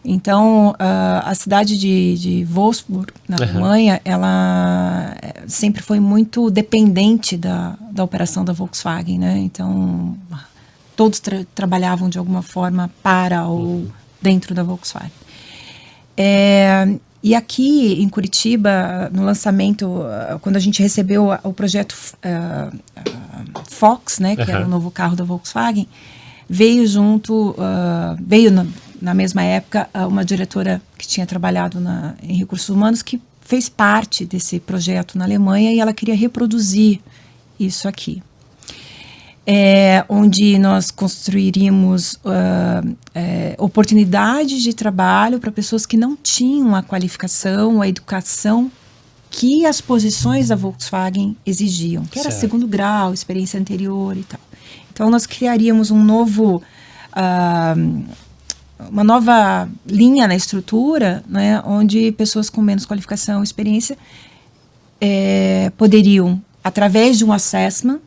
Então, a cidade de Wolfsburg, na Alemanha, ela sempre foi muito dependente da operação da Volkswagen, né? Então, todos trabalhavam de alguma forma para ou dentro da Volkswagen. E aqui em Curitiba, no lançamento, quando a gente recebeu o projeto Fox, né, que era o novo carro da Volkswagen, veio na mesma época uma diretora que tinha trabalhado em recursos humanos que fez parte desse projeto na Alemanha e ela queria reproduzir isso aqui. Onde nós construiríamos oportunidades de trabalho para pessoas que não tinham a qualificação, a educação que as posições da Volkswagen exigiam, que era segundo grau, experiência anterior e tal. Então, nós criaríamos uma nova linha na estrutura, né, onde pessoas com menos qualificação e experiência poderiam, através de um assessment,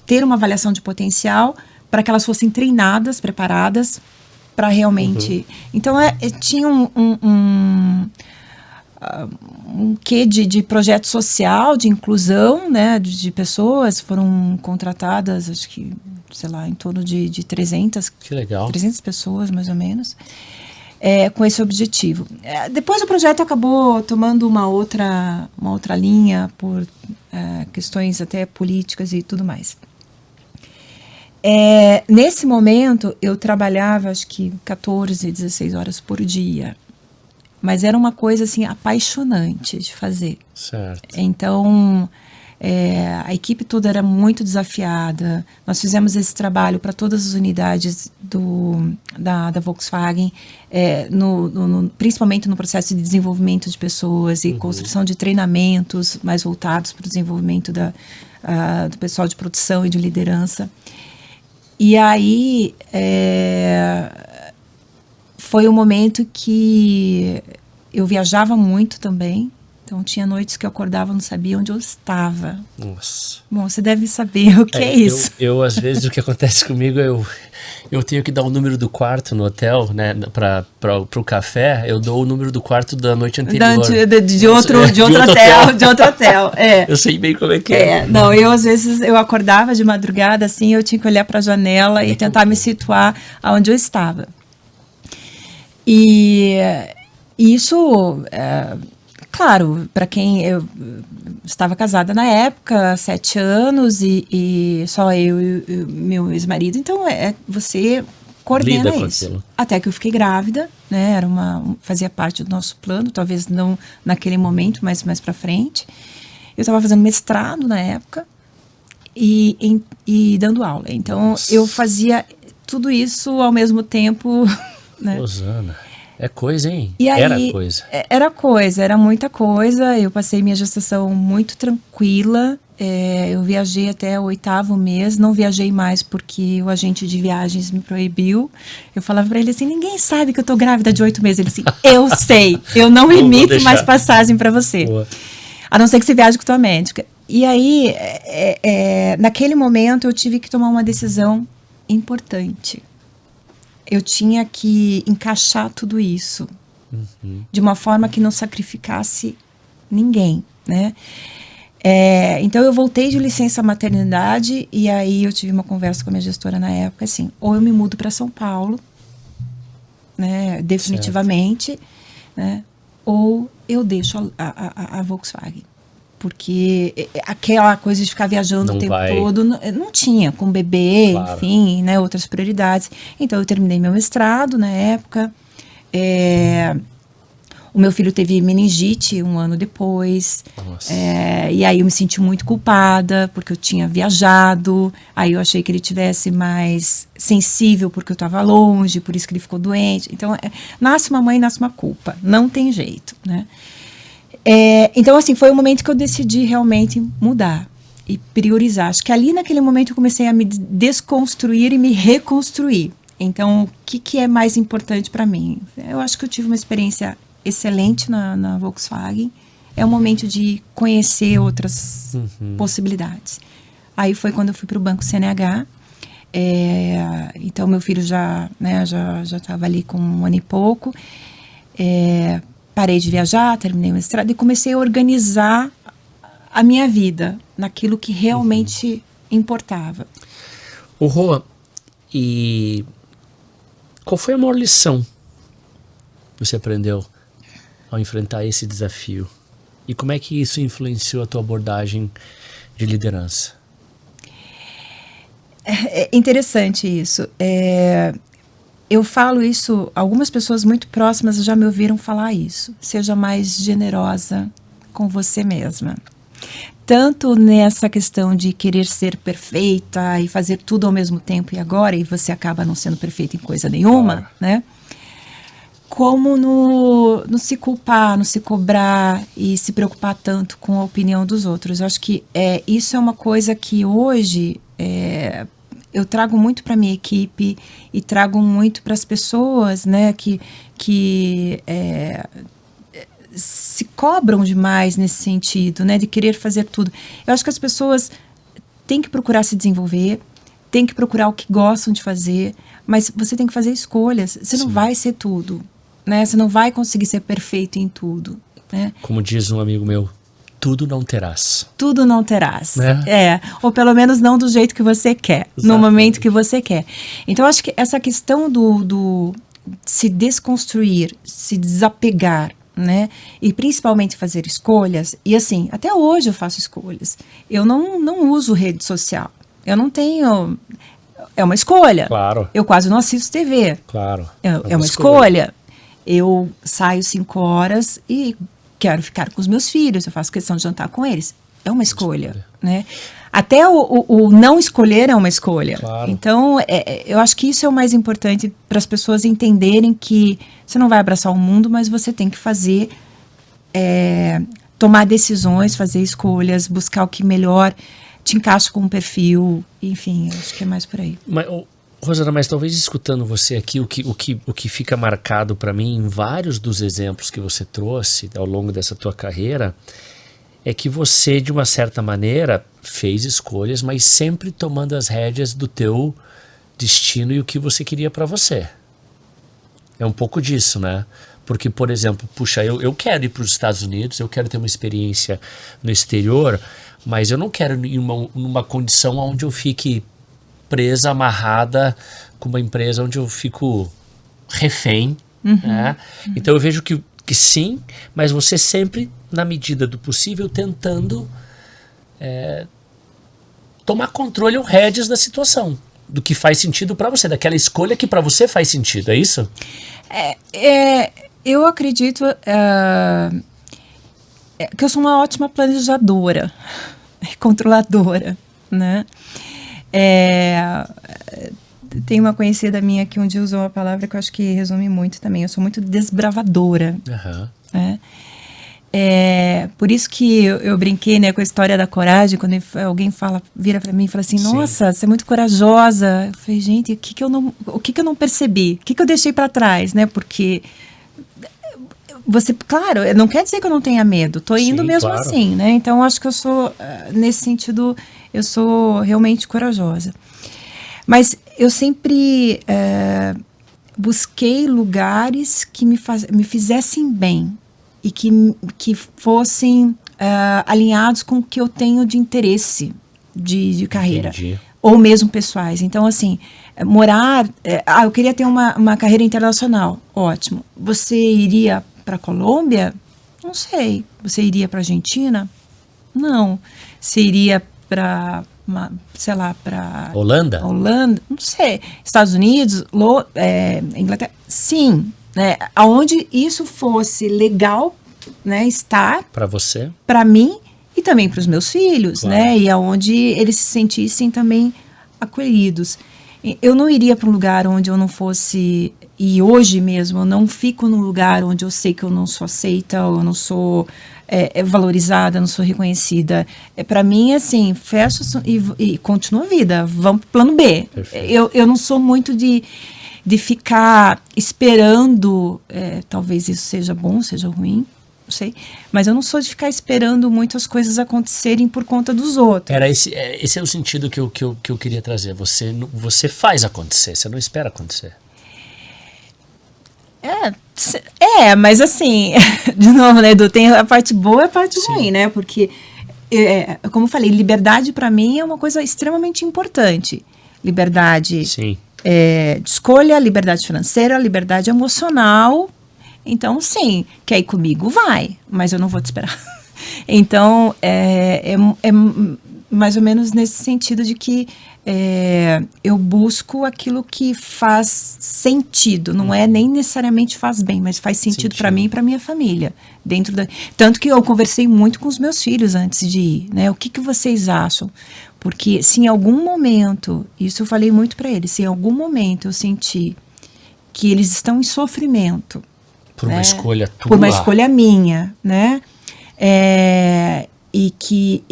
ter uma avaliação de potencial para que elas fossem treinadas, preparadas para realmente... Então, tinha um quê de projeto social, de inclusão, né, de pessoas. Foram contratadas, acho que, sei lá, em torno de 300, que legal. 300 pessoas, mais ou menos, com esse objetivo. Depois o projeto acabou tomando uma outra linha por questões até políticas e tudo mais. Nesse momento, eu trabalhava, acho que 14, 16 horas por dia. Mas era uma coisa, assim, apaixonante de fazer. Certo. Então, a equipe toda era muito desafiada. Nós fizemos esse trabalho para todas as unidades da Volkswagen, principalmente no processo de desenvolvimento de pessoas e construção de treinamentos mais voltados para o desenvolvimento do pessoal de produção e de liderança. E aí... foi um momento que eu viajava muito também. Então, tinha noites que eu acordava e não sabia onde eu estava. Nossa. Bom, você deve saber o que é isso. Eu, às vezes, o que acontece comigo, eu tenho que dar o número do quarto no hotel, né, para o café, eu dou o número do quarto da noite anterior. De outro hotel. Eu sei bem como é que é. Não, às vezes, eu acordava de madrugada, assim, eu tinha que olhar para a janela e tentar me situar aonde eu estava. E isso, claro, para quem eu estava casada na época, 7 anos, e só eu e meu ex-marido, então você coordena isso. Aquilo. Até que eu fiquei grávida, né? Fazia parte do nosso plano, talvez não naquele momento, mas mais para frente. Eu estava fazendo mestrado na época e dando aula. Então, nossa, eu fazia tudo isso ao mesmo tempo. Né? Rosana, é coisa, hein? E aí, era coisa. Era muita coisa. Eu passei minha gestação muito tranquila, Eu viajei até o 8º mês, não viajei mais porque o agente de viagens me proibiu. Eu falava para ele assim, ninguém sabe que eu tô grávida de 8 meses. Ele assim, eu sei, eu não emito mais passagem para você. Boa. A não ser que você viaje com tua médica. E aí, naquele momento, eu tive que tomar uma decisão importante. Eu tinha que encaixar tudo isso de uma forma que não sacrificasse ninguém, né? Então eu voltei de licença maternidade e aí eu tive uma conversa com a minha gestora na época, assim, ou eu me mudo para São Paulo, né, definitivamente, né, ou eu deixo a Volkswagen, porque aquela coisa de ficar viajando o tempo todo, não tinha, com bebê, claro. Enfim, né, outras prioridades. Então eu terminei meu mestrado na época, o meu filho teve meningite 1 ano depois. E aí eu me senti muito culpada, porque eu tinha viajado. Aí eu achei que ele tivesse mais sensível, porque eu estava longe, por isso que ele ficou doente. Então, nasce uma mãe, nasce uma culpa. Não tem jeito, né? Então, assim, foi o momento que eu decidi realmente mudar e priorizar. Acho que ali, naquele momento, eu comecei a me desconstruir e me reconstruir. Então, o que é mais importante para mim? Eu acho que eu tive uma experiência excelente na Volkswagen. É o momento de conhecer outras possibilidades. Aí foi quando eu fui para o Banco CNH. Então, meu filho já estava ali com 1 ano e pouco. Parei de viajar, terminei o mestrado e comecei a organizar a minha vida naquilo que realmente importava. Rô, e qual foi a maior lição que você aprendeu ao enfrentar esse desafio? E como é que isso influenciou a tua abordagem de liderança? É interessante isso. Eu falo isso, algumas pessoas muito próximas já me ouviram falar isso. Seja mais generosa com você mesma. Tanto nessa questão de querer ser perfeita e fazer tudo ao mesmo tempo e agora, e você acaba não sendo perfeita em coisa nenhuma, né? Como no se culpar, no se cobrar e se preocupar tanto com a opinião dos outros. Eu acho que isso é uma coisa que hoje eu trago muito para minha equipe e trago muito para as pessoas, né, que se cobram demais nesse sentido, né, de querer fazer tudo. Eu acho que as pessoas têm que procurar se desenvolver, têm que procurar o que gostam de fazer, mas você tem que fazer escolhas. Você não vai ser tudo. Né? Você não vai conseguir ser perfeito em tudo, né? Como diz um amigo meu, tudo não terás. Tudo não terás, ou pelo menos não do jeito que você quer, exatamente. No momento que você quer. Então, acho que essa questão do se desconstruir, se desapegar, né? E principalmente fazer escolhas, e assim, até hoje eu faço escolhas. Eu não uso rede social, eu não tenho... É uma escolha. Claro. Eu quase não assisto TV. Claro. É uma escolha. Eu saio 5 horas e quero ficar com os meus filhos, eu faço questão de jantar com eles. É uma escolha, né? Até o não escolher é uma escolha. Claro. Então, eu acho que isso é o mais importante para as pessoas entenderem que você não vai abraçar o mundo, mas você tem que fazer, tomar decisões, fazer escolhas, buscar o que melhor te encaixa com um perfil, enfim, acho que é mais por aí. Mas, Rosana, mas talvez escutando você aqui, o que fica marcado para mim em vários dos exemplos que você trouxe ao longo dessa tua carreira é que você, de uma certa maneira, fez escolhas, mas sempre tomando as rédeas do teu destino e o que você queria para você. É um pouco disso, né? Porque, por exemplo, puxa, eu quero ir para os Estados Unidos, eu quero ter uma experiência no exterior, mas eu não quero ir numa condição onde eu fique presa, amarrada com uma empresa onde eu fico refém, né? Então eu vejo que sim, mas você sempre, na medida do possível, tentando tomar controle ou rédeas da situação, do que faz sentido para você, daquela escolha que para você faz sentido, é isso? Eu acredito que eu sou uma ótima planejadora, controladora, né? Tem uma conhecida minha que um dia usou uma palavra que eu acho que resume muito também. Eu sou muito desbravadora. Uhum. Né? Por isso que eu brinquei, né, com a história da coragem, quando alguém vira para mim e fala assim, nossa, você é muito corajosa. Eu falei, gente, o que eu não percebi? O que eu deixei para trás, né? Porque claro, não quer dizer que eu não tenha medo, tô indo mesmo claro. Assim, né? Então, acho que eu sou, nesse sentido, eu sou realmente corajosa. Mas eu sempre busquei lugares que me fizessem bem e que fossem alinhados com o que eu tenho de interesse de carreira. Entendi. Ou mesmo pessoais. Então, assim, morar... eu queria ter uma carreira internacional. Ótimo. Você iria para a Colômbia? Não sei. Você iria para a Argentina? Não. Você iria para... sei lá, para... Holanda? Não sei. Estados Unidos? Inglaterra? Sim. Né? Aonde isso fosse legal, né, estar... Para você? Para mim e também para os meus filhos, claro. Né? E aonde eles se sentissem também acolhidos. Eu não iria para um lugar onde eu não fosse... E hoje mesmo eu não fico num lugar onde eu sei que eu não sou aceita, ou eu não sou valorizada, não sou reconhecida. Para mim, assim, fecha e continua a vida. Vamos para o plano B. Eu não sou muito de ficar esperando, talvez isso seja bom, seja ruim, não sei, mas eu não sou de ficar esperando muito as coisas acontecerem por conta dos outros. Esse é o sentido que eu queria trazer. Você faz acontecer, você não espera acontecer. Mas assim, de novo, né, Edu, tem a parte boa e a parte ruim, né, porque, como eu falei, liberdade para mim é uma coisa extremamente importante. Liberdade de escolha, liberdade financeira, liberdade emocional. Então, sim, quer ir comigo? Vai, mas eu não vou te esperar. Então, é mais ou menos nesse sentido de que eu busco aquilo que faz sentido, não é nem necessariamente faz bem, mas faz sentido para mim e para minha família. Tanto que eu conversei muito com os meus filhos antes de ir, né? O que vocês acham? Porque se em algum momento, isso eu falei muito para eles, se em algum momento eu sentir que eles estão em sofrimento, por uma escolha tua, por uma escolha minha, né? E que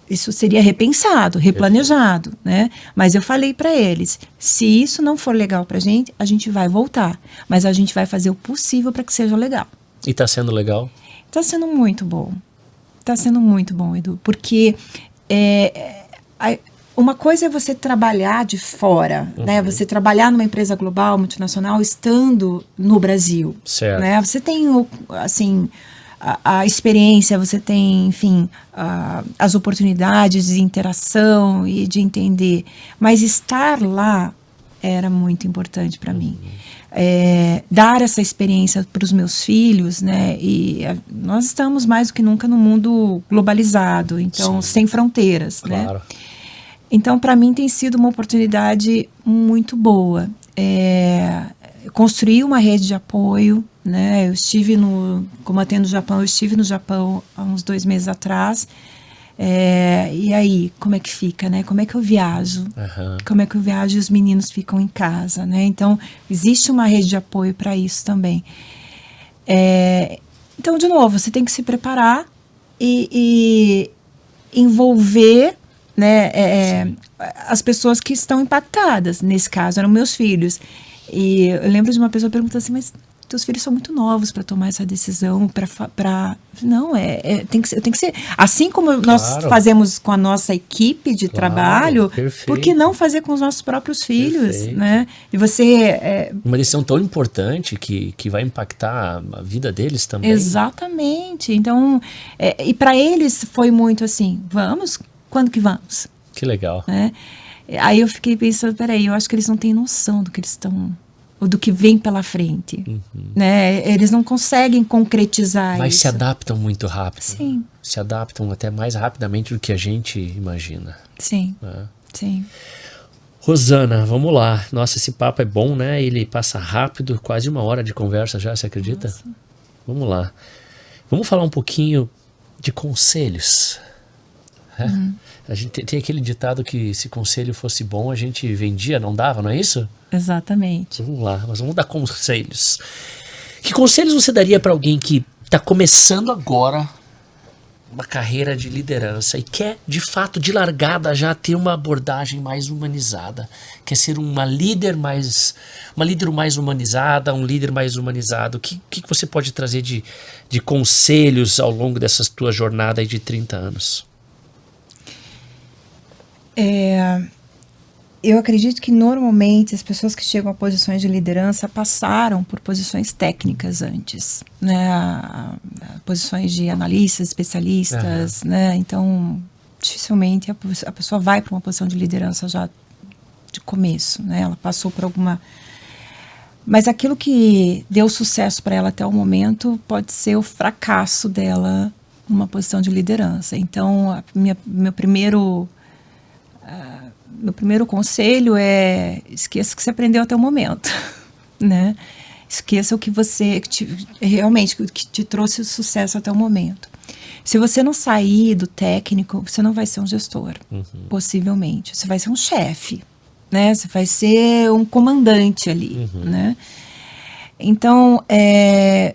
isso seria repensado, replanejado, né? Mas eu falei para eles, se isso não for legal pra gente, a gente vai voltar, mas a gente vai fazer o possível para que seja legal. E tá sendo legal? Tá sendo muito bom. Tá sendo muito bom, Edu, porque uma coisa é você trabalhar de fora, né? Você trabalhar numa empresa global, multinacional, estando no Brasil. Certo. Né? Você tem, assim, a experiência, você tem, enfim, as oportunidades de interação e de entender. Mas estar lá era muito importante para mim. Dar essa experiência para os meus filhos, né? E nós estamos mais do que nunca num mundo globalizado, então, sem fronteiras, claro. Né? Então, para mim, tem sido uma oportunidade muito boa. Construir uma rede de apoio, né? Eu estive como atendo no Japão, eu estive no Japão há uns 2 meses atrás. E aí, como é que fica, né? Como é que eu viajo? Como é que eu viajo e os meninos ficam em casa, né? Então, existe uma rede de apoio para isso também. Então, de novo, você tem que se preparar e envolver, né, as pessoas que estão impactadas. Nesse caso, eram meus filhos. E eu lembro de uma pessoa perguntando assim, mas teus filhos são muito novos para tomar essa decisão, não, tem que ser, assim como nós fazemos com a nossa equipe de trabalho, perfeito. Por que não fazer com os nossos próprios filhos, perfeito. Né? E você... Uma decisão tão importante que vai impactar a vida deles também. Exatamente. Então, e para eles foi muito assim, vamos, quando que vamos? Que legal. Né? Aí eu fiquei pensando, peraí, eu acho que eles não têm noção do que eles estão... ou do que vem pela frente, né? Eles não conseguem concretizar Mas isso. se adaptam muito rápido. Sim. Se adaptam até mais rapidamente do que a gente imagina. Sim, sim. Rosana, vamos lá. Nossa, esse papo é bom, né? Ele passa rápido, quase 1 hora de conversa já, você acredita? Nossa. Vamos lá. Vamos falar um pouquinho de conselhos. A gente tem aquele ditado que se conselho fosse bom, a gente vendia, não dava, não é isso? Exatamente. Vamos lá, mas vamos dar conselhos. Que conselhos você daria para alguém que está começando agora uma carreira de liderança e quer, de fato, de largada já ter uma abordagem mais humanizada, quer ser uma líder mais humanizada, um líder mais humanizado, o que você pode trazer de conselhos ao longo dessa tua jornada aí de 30 anos? Eu acredito que normalmente as pessoas que chegam a posições de liderança passaram por posições técnicas antes, né? Posições de analistas, especialistas, né? Então, dificilmente a pessoa vai para uma posição de liderança já de começo, né? Ela passou por alguma... Mas aquilo que deu sucesso para ela até o momento pode ser o fracasso dela numa posição de liderança. Então, meu primeiro conselho é: esqueça o que você aprendeu até o momento, né? Esqueça o que realmente que te trouxe sucesso até o momento. Se você não sair do técnico, você não vai ser um gestor, possivelmente. Você vai ser um chefe, né? Você vai ser um comandante ali, né? Então,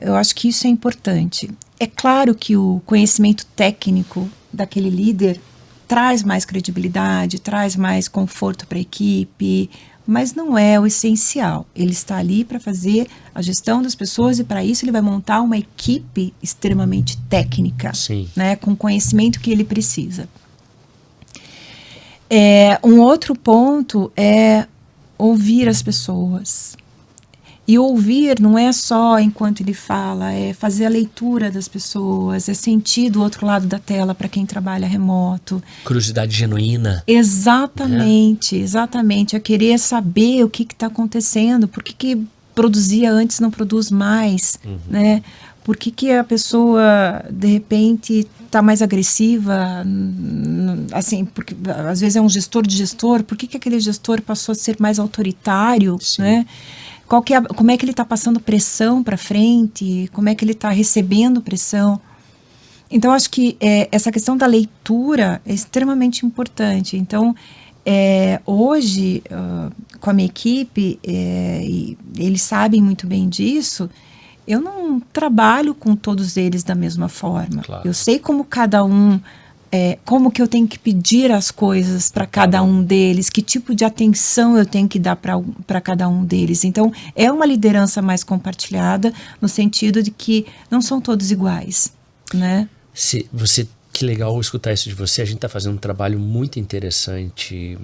eu acho que isso é importante. É claro que o conhecimento técnico daquele líder traz mais credibilidade, traz mais conforto para a equipe, mas não é o essencial. Ele está ali para fazer a gestão das pessoas e para isso ele vai montar uma equipe extremamente técnica, né, com o conhecimento que ele precisa. Um outro ponto é ouvir as pessoas. E ouvir não é só enquanto ele fala, é fazer a leitura das pessoas, é sentir do outro lado da tela para quem trabalha remoto. Curiosidade genuína. Exatamente, exatamente. É querer saber o que está acontecendo, por que produzia antes não produz mais, né? Por que a pessoa, de repente, está mais agressiva, assim, porque às vezes é um gestor de gestor, por que aquele gestor passou a ser mais autoritário, né? Como é que ele está passando pressão para frente, como é que ele está recebendo pressão. Então, acho que essa questão da leitura é extremamente importante. Então, hoje, com a minha equipe, e eles sabem muito bem disso, eu não trabalho com todos eles da mesma forma. Claro. Eu sei como cada um... como que eu tenho que pedir as coisas para cada um deles, que tipo de atenção eu tenho que dar para cada um deles. Então, é uma liderança mais compartilhada, no sentido de que não são todos iguais, né? Que legal escutar isso de você. A gente está fazendo um trabalho muito interessante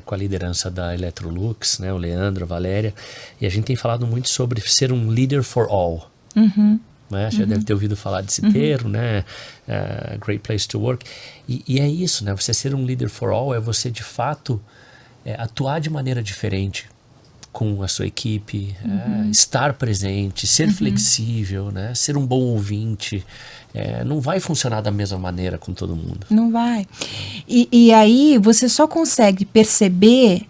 com a liderança da Electrolux, né? O Leandro, a Valéria, e a gente tem falado muito sobre ser um leader for all. Né? Você já deve ter ouvido falar desse termo, né? Great place to work. E é isso, né? Você ser um leader for all é você, de fato, atuar de maneira diferente com a sua equipe, estar presente, ser flexível, né? Ser um bom ouvinte. Não vai funcionar da mesma maneira com todo mundo. Não vai. E aí você só consegue perceber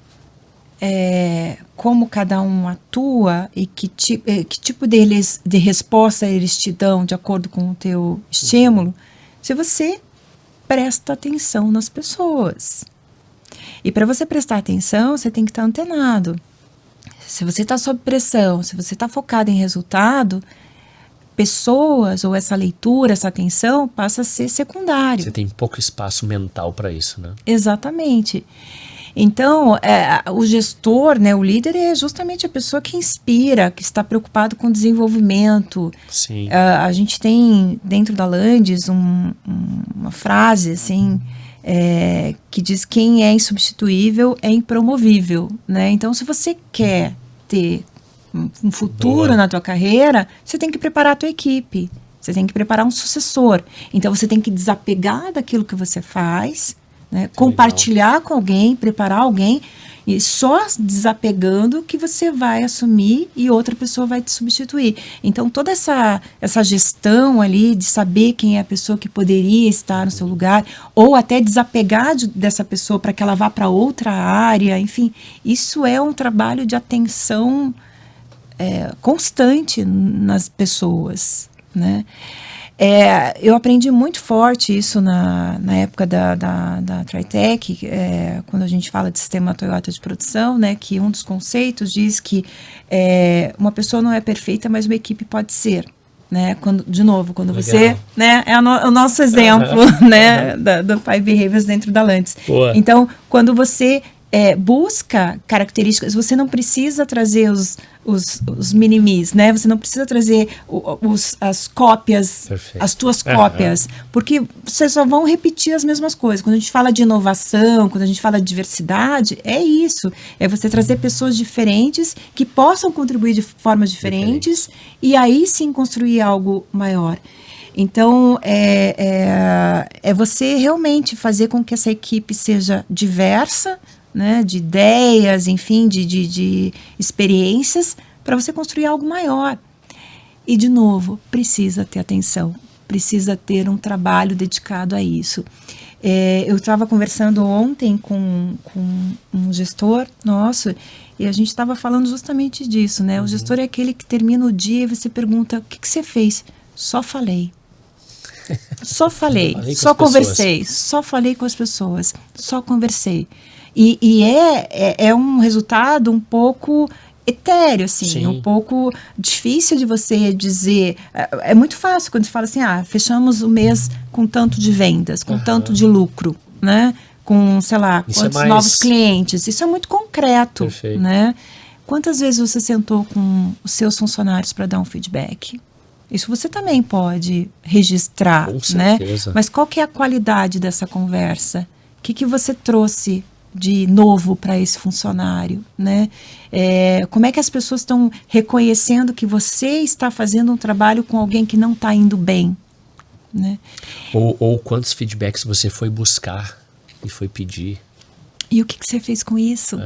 como cada um atua e que tipo de resposta eles te dão de acordo com o teu estímulo, se você presta atenção nas pessoas. E para você prestar atenção, você tem que estar antenado. Se você está sob pressão, se você está focado em resultado, pessoas ou essa leitura, essa atenção passa a ser secundário. Você tem pouco espaço mental para isso, né? Exatamente. Então, o gestor, né, o líder é justamente a pessoa que inspira, que está preocupado com o desenvolvimento. Sim. A gente tem dentro da Landes uma frase assim, que diz: quem é insubstituível é impromovível, né? Então, se você quer ter um futuro na tua carreira, você tem que preparar a tua equipe, você tem que preparar um sucessor. Então, você tem que desapegar daquilo que você faz, né? Compartilhar com alguém, preparar alguém, e só desapegando que você vai assumir e outra pessoa vai te substituir. Então, toda essa gestão ali de saber quem é a pessoa que poderia estar no seu lugar, ou até desapegar dessa pessoa para que ela vá para outra área, enfim, isso é um trabalho de atenção constante nas pessoas, né? Eu aprendi muito forte isso na época da Tritec, quando a gente fala de sistema Toyota de produção, né, que um dos conceitos diz que uma pessoa não é perfeita, mas uma equipe pode ser, né? Quando Legal. você, né, é o nosso exemplo, né, do Five Behaviors dentro da Lantis. Boa. Então, quando você busca características, você não precisa trazer os minimis, né? Você não precisa trazer as cópias, Perfeito. as tuas cópias, porque vocês só vão repetir as mesmas coisas. Quando a gente fala de inovação, quando a gente fala de diversidade, é isso. É você trazer pessoas diferentes que possam contribuir de formas diferentes e aí sim construir algo maior. Então, é você realmente fazer com que essa equipe seja diversa, né, de ideias, enfim, de experiências, para você construir algo maior. E, de novo, precisa ter atenção, precisa ter um trabalho dedicado a isso. Eu estava conversando ontem com um gestor nosso, e a gente estava falando justamente disso, né? O gestor é aquele que termina o dia e você pergunta, o que você fez? Só falei. Só falei, só conversei, só falei com as pessoas, só conversei. E é um resultado um pouco etéreo, assim, Sim. um pouco difícil de você dizer. É muito fácil quando você fala assim, fechamos o mês com tanto de vendas, com tanto de lucro, né? Com, sei lá, Isso quantos é mais... novos clientes. Isso é muito concreto, Perfeito. né? Quantas vezes você sentou com os seus funcionários para dar um feedback? Isso você também pode registrar, Com né? certeza. Mas qual que é a qualidade dessa conversa? O que você trouxe de novo para esse funcionário, né? Como é que as pessoas estão reconhecendo que você está fazendo um trabalho com alguém que não está indo bem, né? Ou quantos feedbacks você foi buscar e foi pedir. E o que você fez com isso?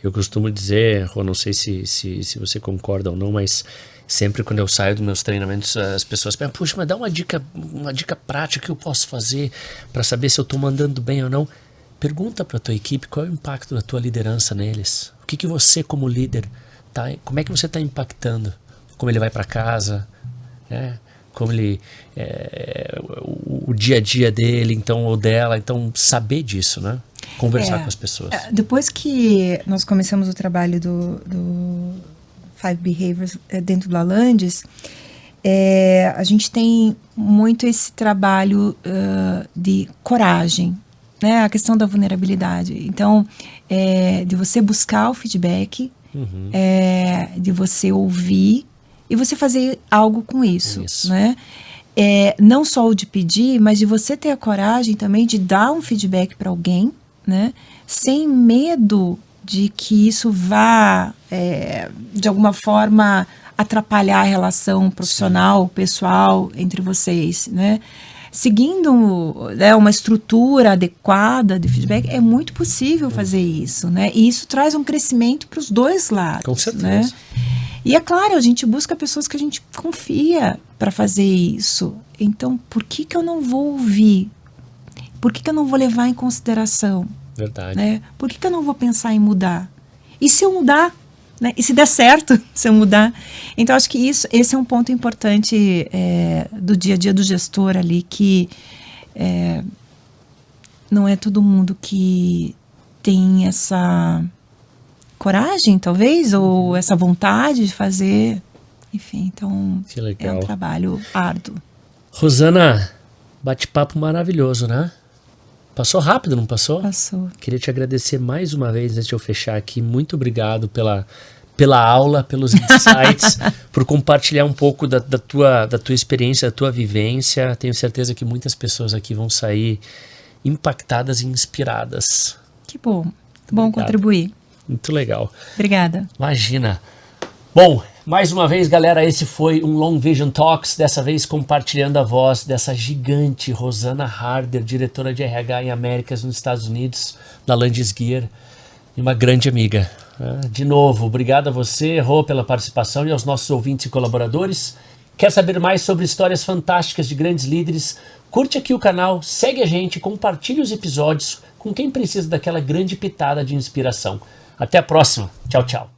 Eu costumo dizer, Rô, não sei se você concorda ou não, mas sempre quando eu saio dos meus treinamentos, as pessoas perguntam, puxa, mas dá uma dica prática que eu posso fazer para saber se eu estou mandando bem ou não. Pergunta para a tua equipe qual é o impacto da tua liderança neles. O que você como líder, como é que você está impactando? Como ele vai para casa, né? Como ele, o dia a dia dele, então, ou dela, então saber disso, né? Conversar com as pessoas. Depois que nós começamos o trabalho do Five Behaviors dentro da Lantis, a gente tem muito esse trabalho de coragem, né? A questão da vulnerabilidade. Então, de você buscar o feedback, de você ouvir e você fazer algo com isso. Né? Não só o de pedir, mas de você ter a coragem também de dar um feedback para alguém, né? Sem medo de que isso vá, de alguma forma, atrapalhar a relação profissional, pessoal entre vocês, né? Seguindo uma estrutura adequada de feedback, é muito possível fazer isso, né? E isso traz um crescimento para os dois lados. Com certeza. Né? E é claro, a gente busca pessoas que a gente confia para fazer isso. Então, por que eu não vou ouvir? Por que eu não vou levar em consideração? Verdade. Né? Por que eu não vou pensar em mudar? E se eu mudar? Né? E se der certo, se eu mudar? Então, acho que esse é um ponto importante do dia a dia do gestor ali, que não é todo mundo que tem essa coragem, talvez, ou essa vontade de fazer. Enfim, então que legal. É um trabalho árduo. Rosana, bate-papo maravilhoso, né? Passou rápido, não passou? Passou. Queria te agradecer mais uma vez, antes de eu fechar aqui. Muito obrigado pela aula, pelos insights, por compartilhar um pouco da tua experiência, da tua vivência. Tenho certeza que muitas pessoas aqui vão sair impactadas e inspiradas. Que bom. Bom contribuir. Muito legal. Obrigada. Imagina. Bom, mais uma vez, galera, esse foi um Long Vision Talks, dessa vez compartilhando a voz dessa gigante Rosana Harder, diretora de RH em Américas nos Estados Unidos, da Lantis Gear, e uma grande amiga. De novo, obrigado a você, Rô, pela participação e aos nossos ouvintes e colaboradores. Quer saber mais sobre histórias fantásticas de grandes líderes? Curte aqui o canal, segue a gente, compartilhe os episódios com quem precisa daquela grande pitada de inspiração. Até a próxima. Tchau, tchau.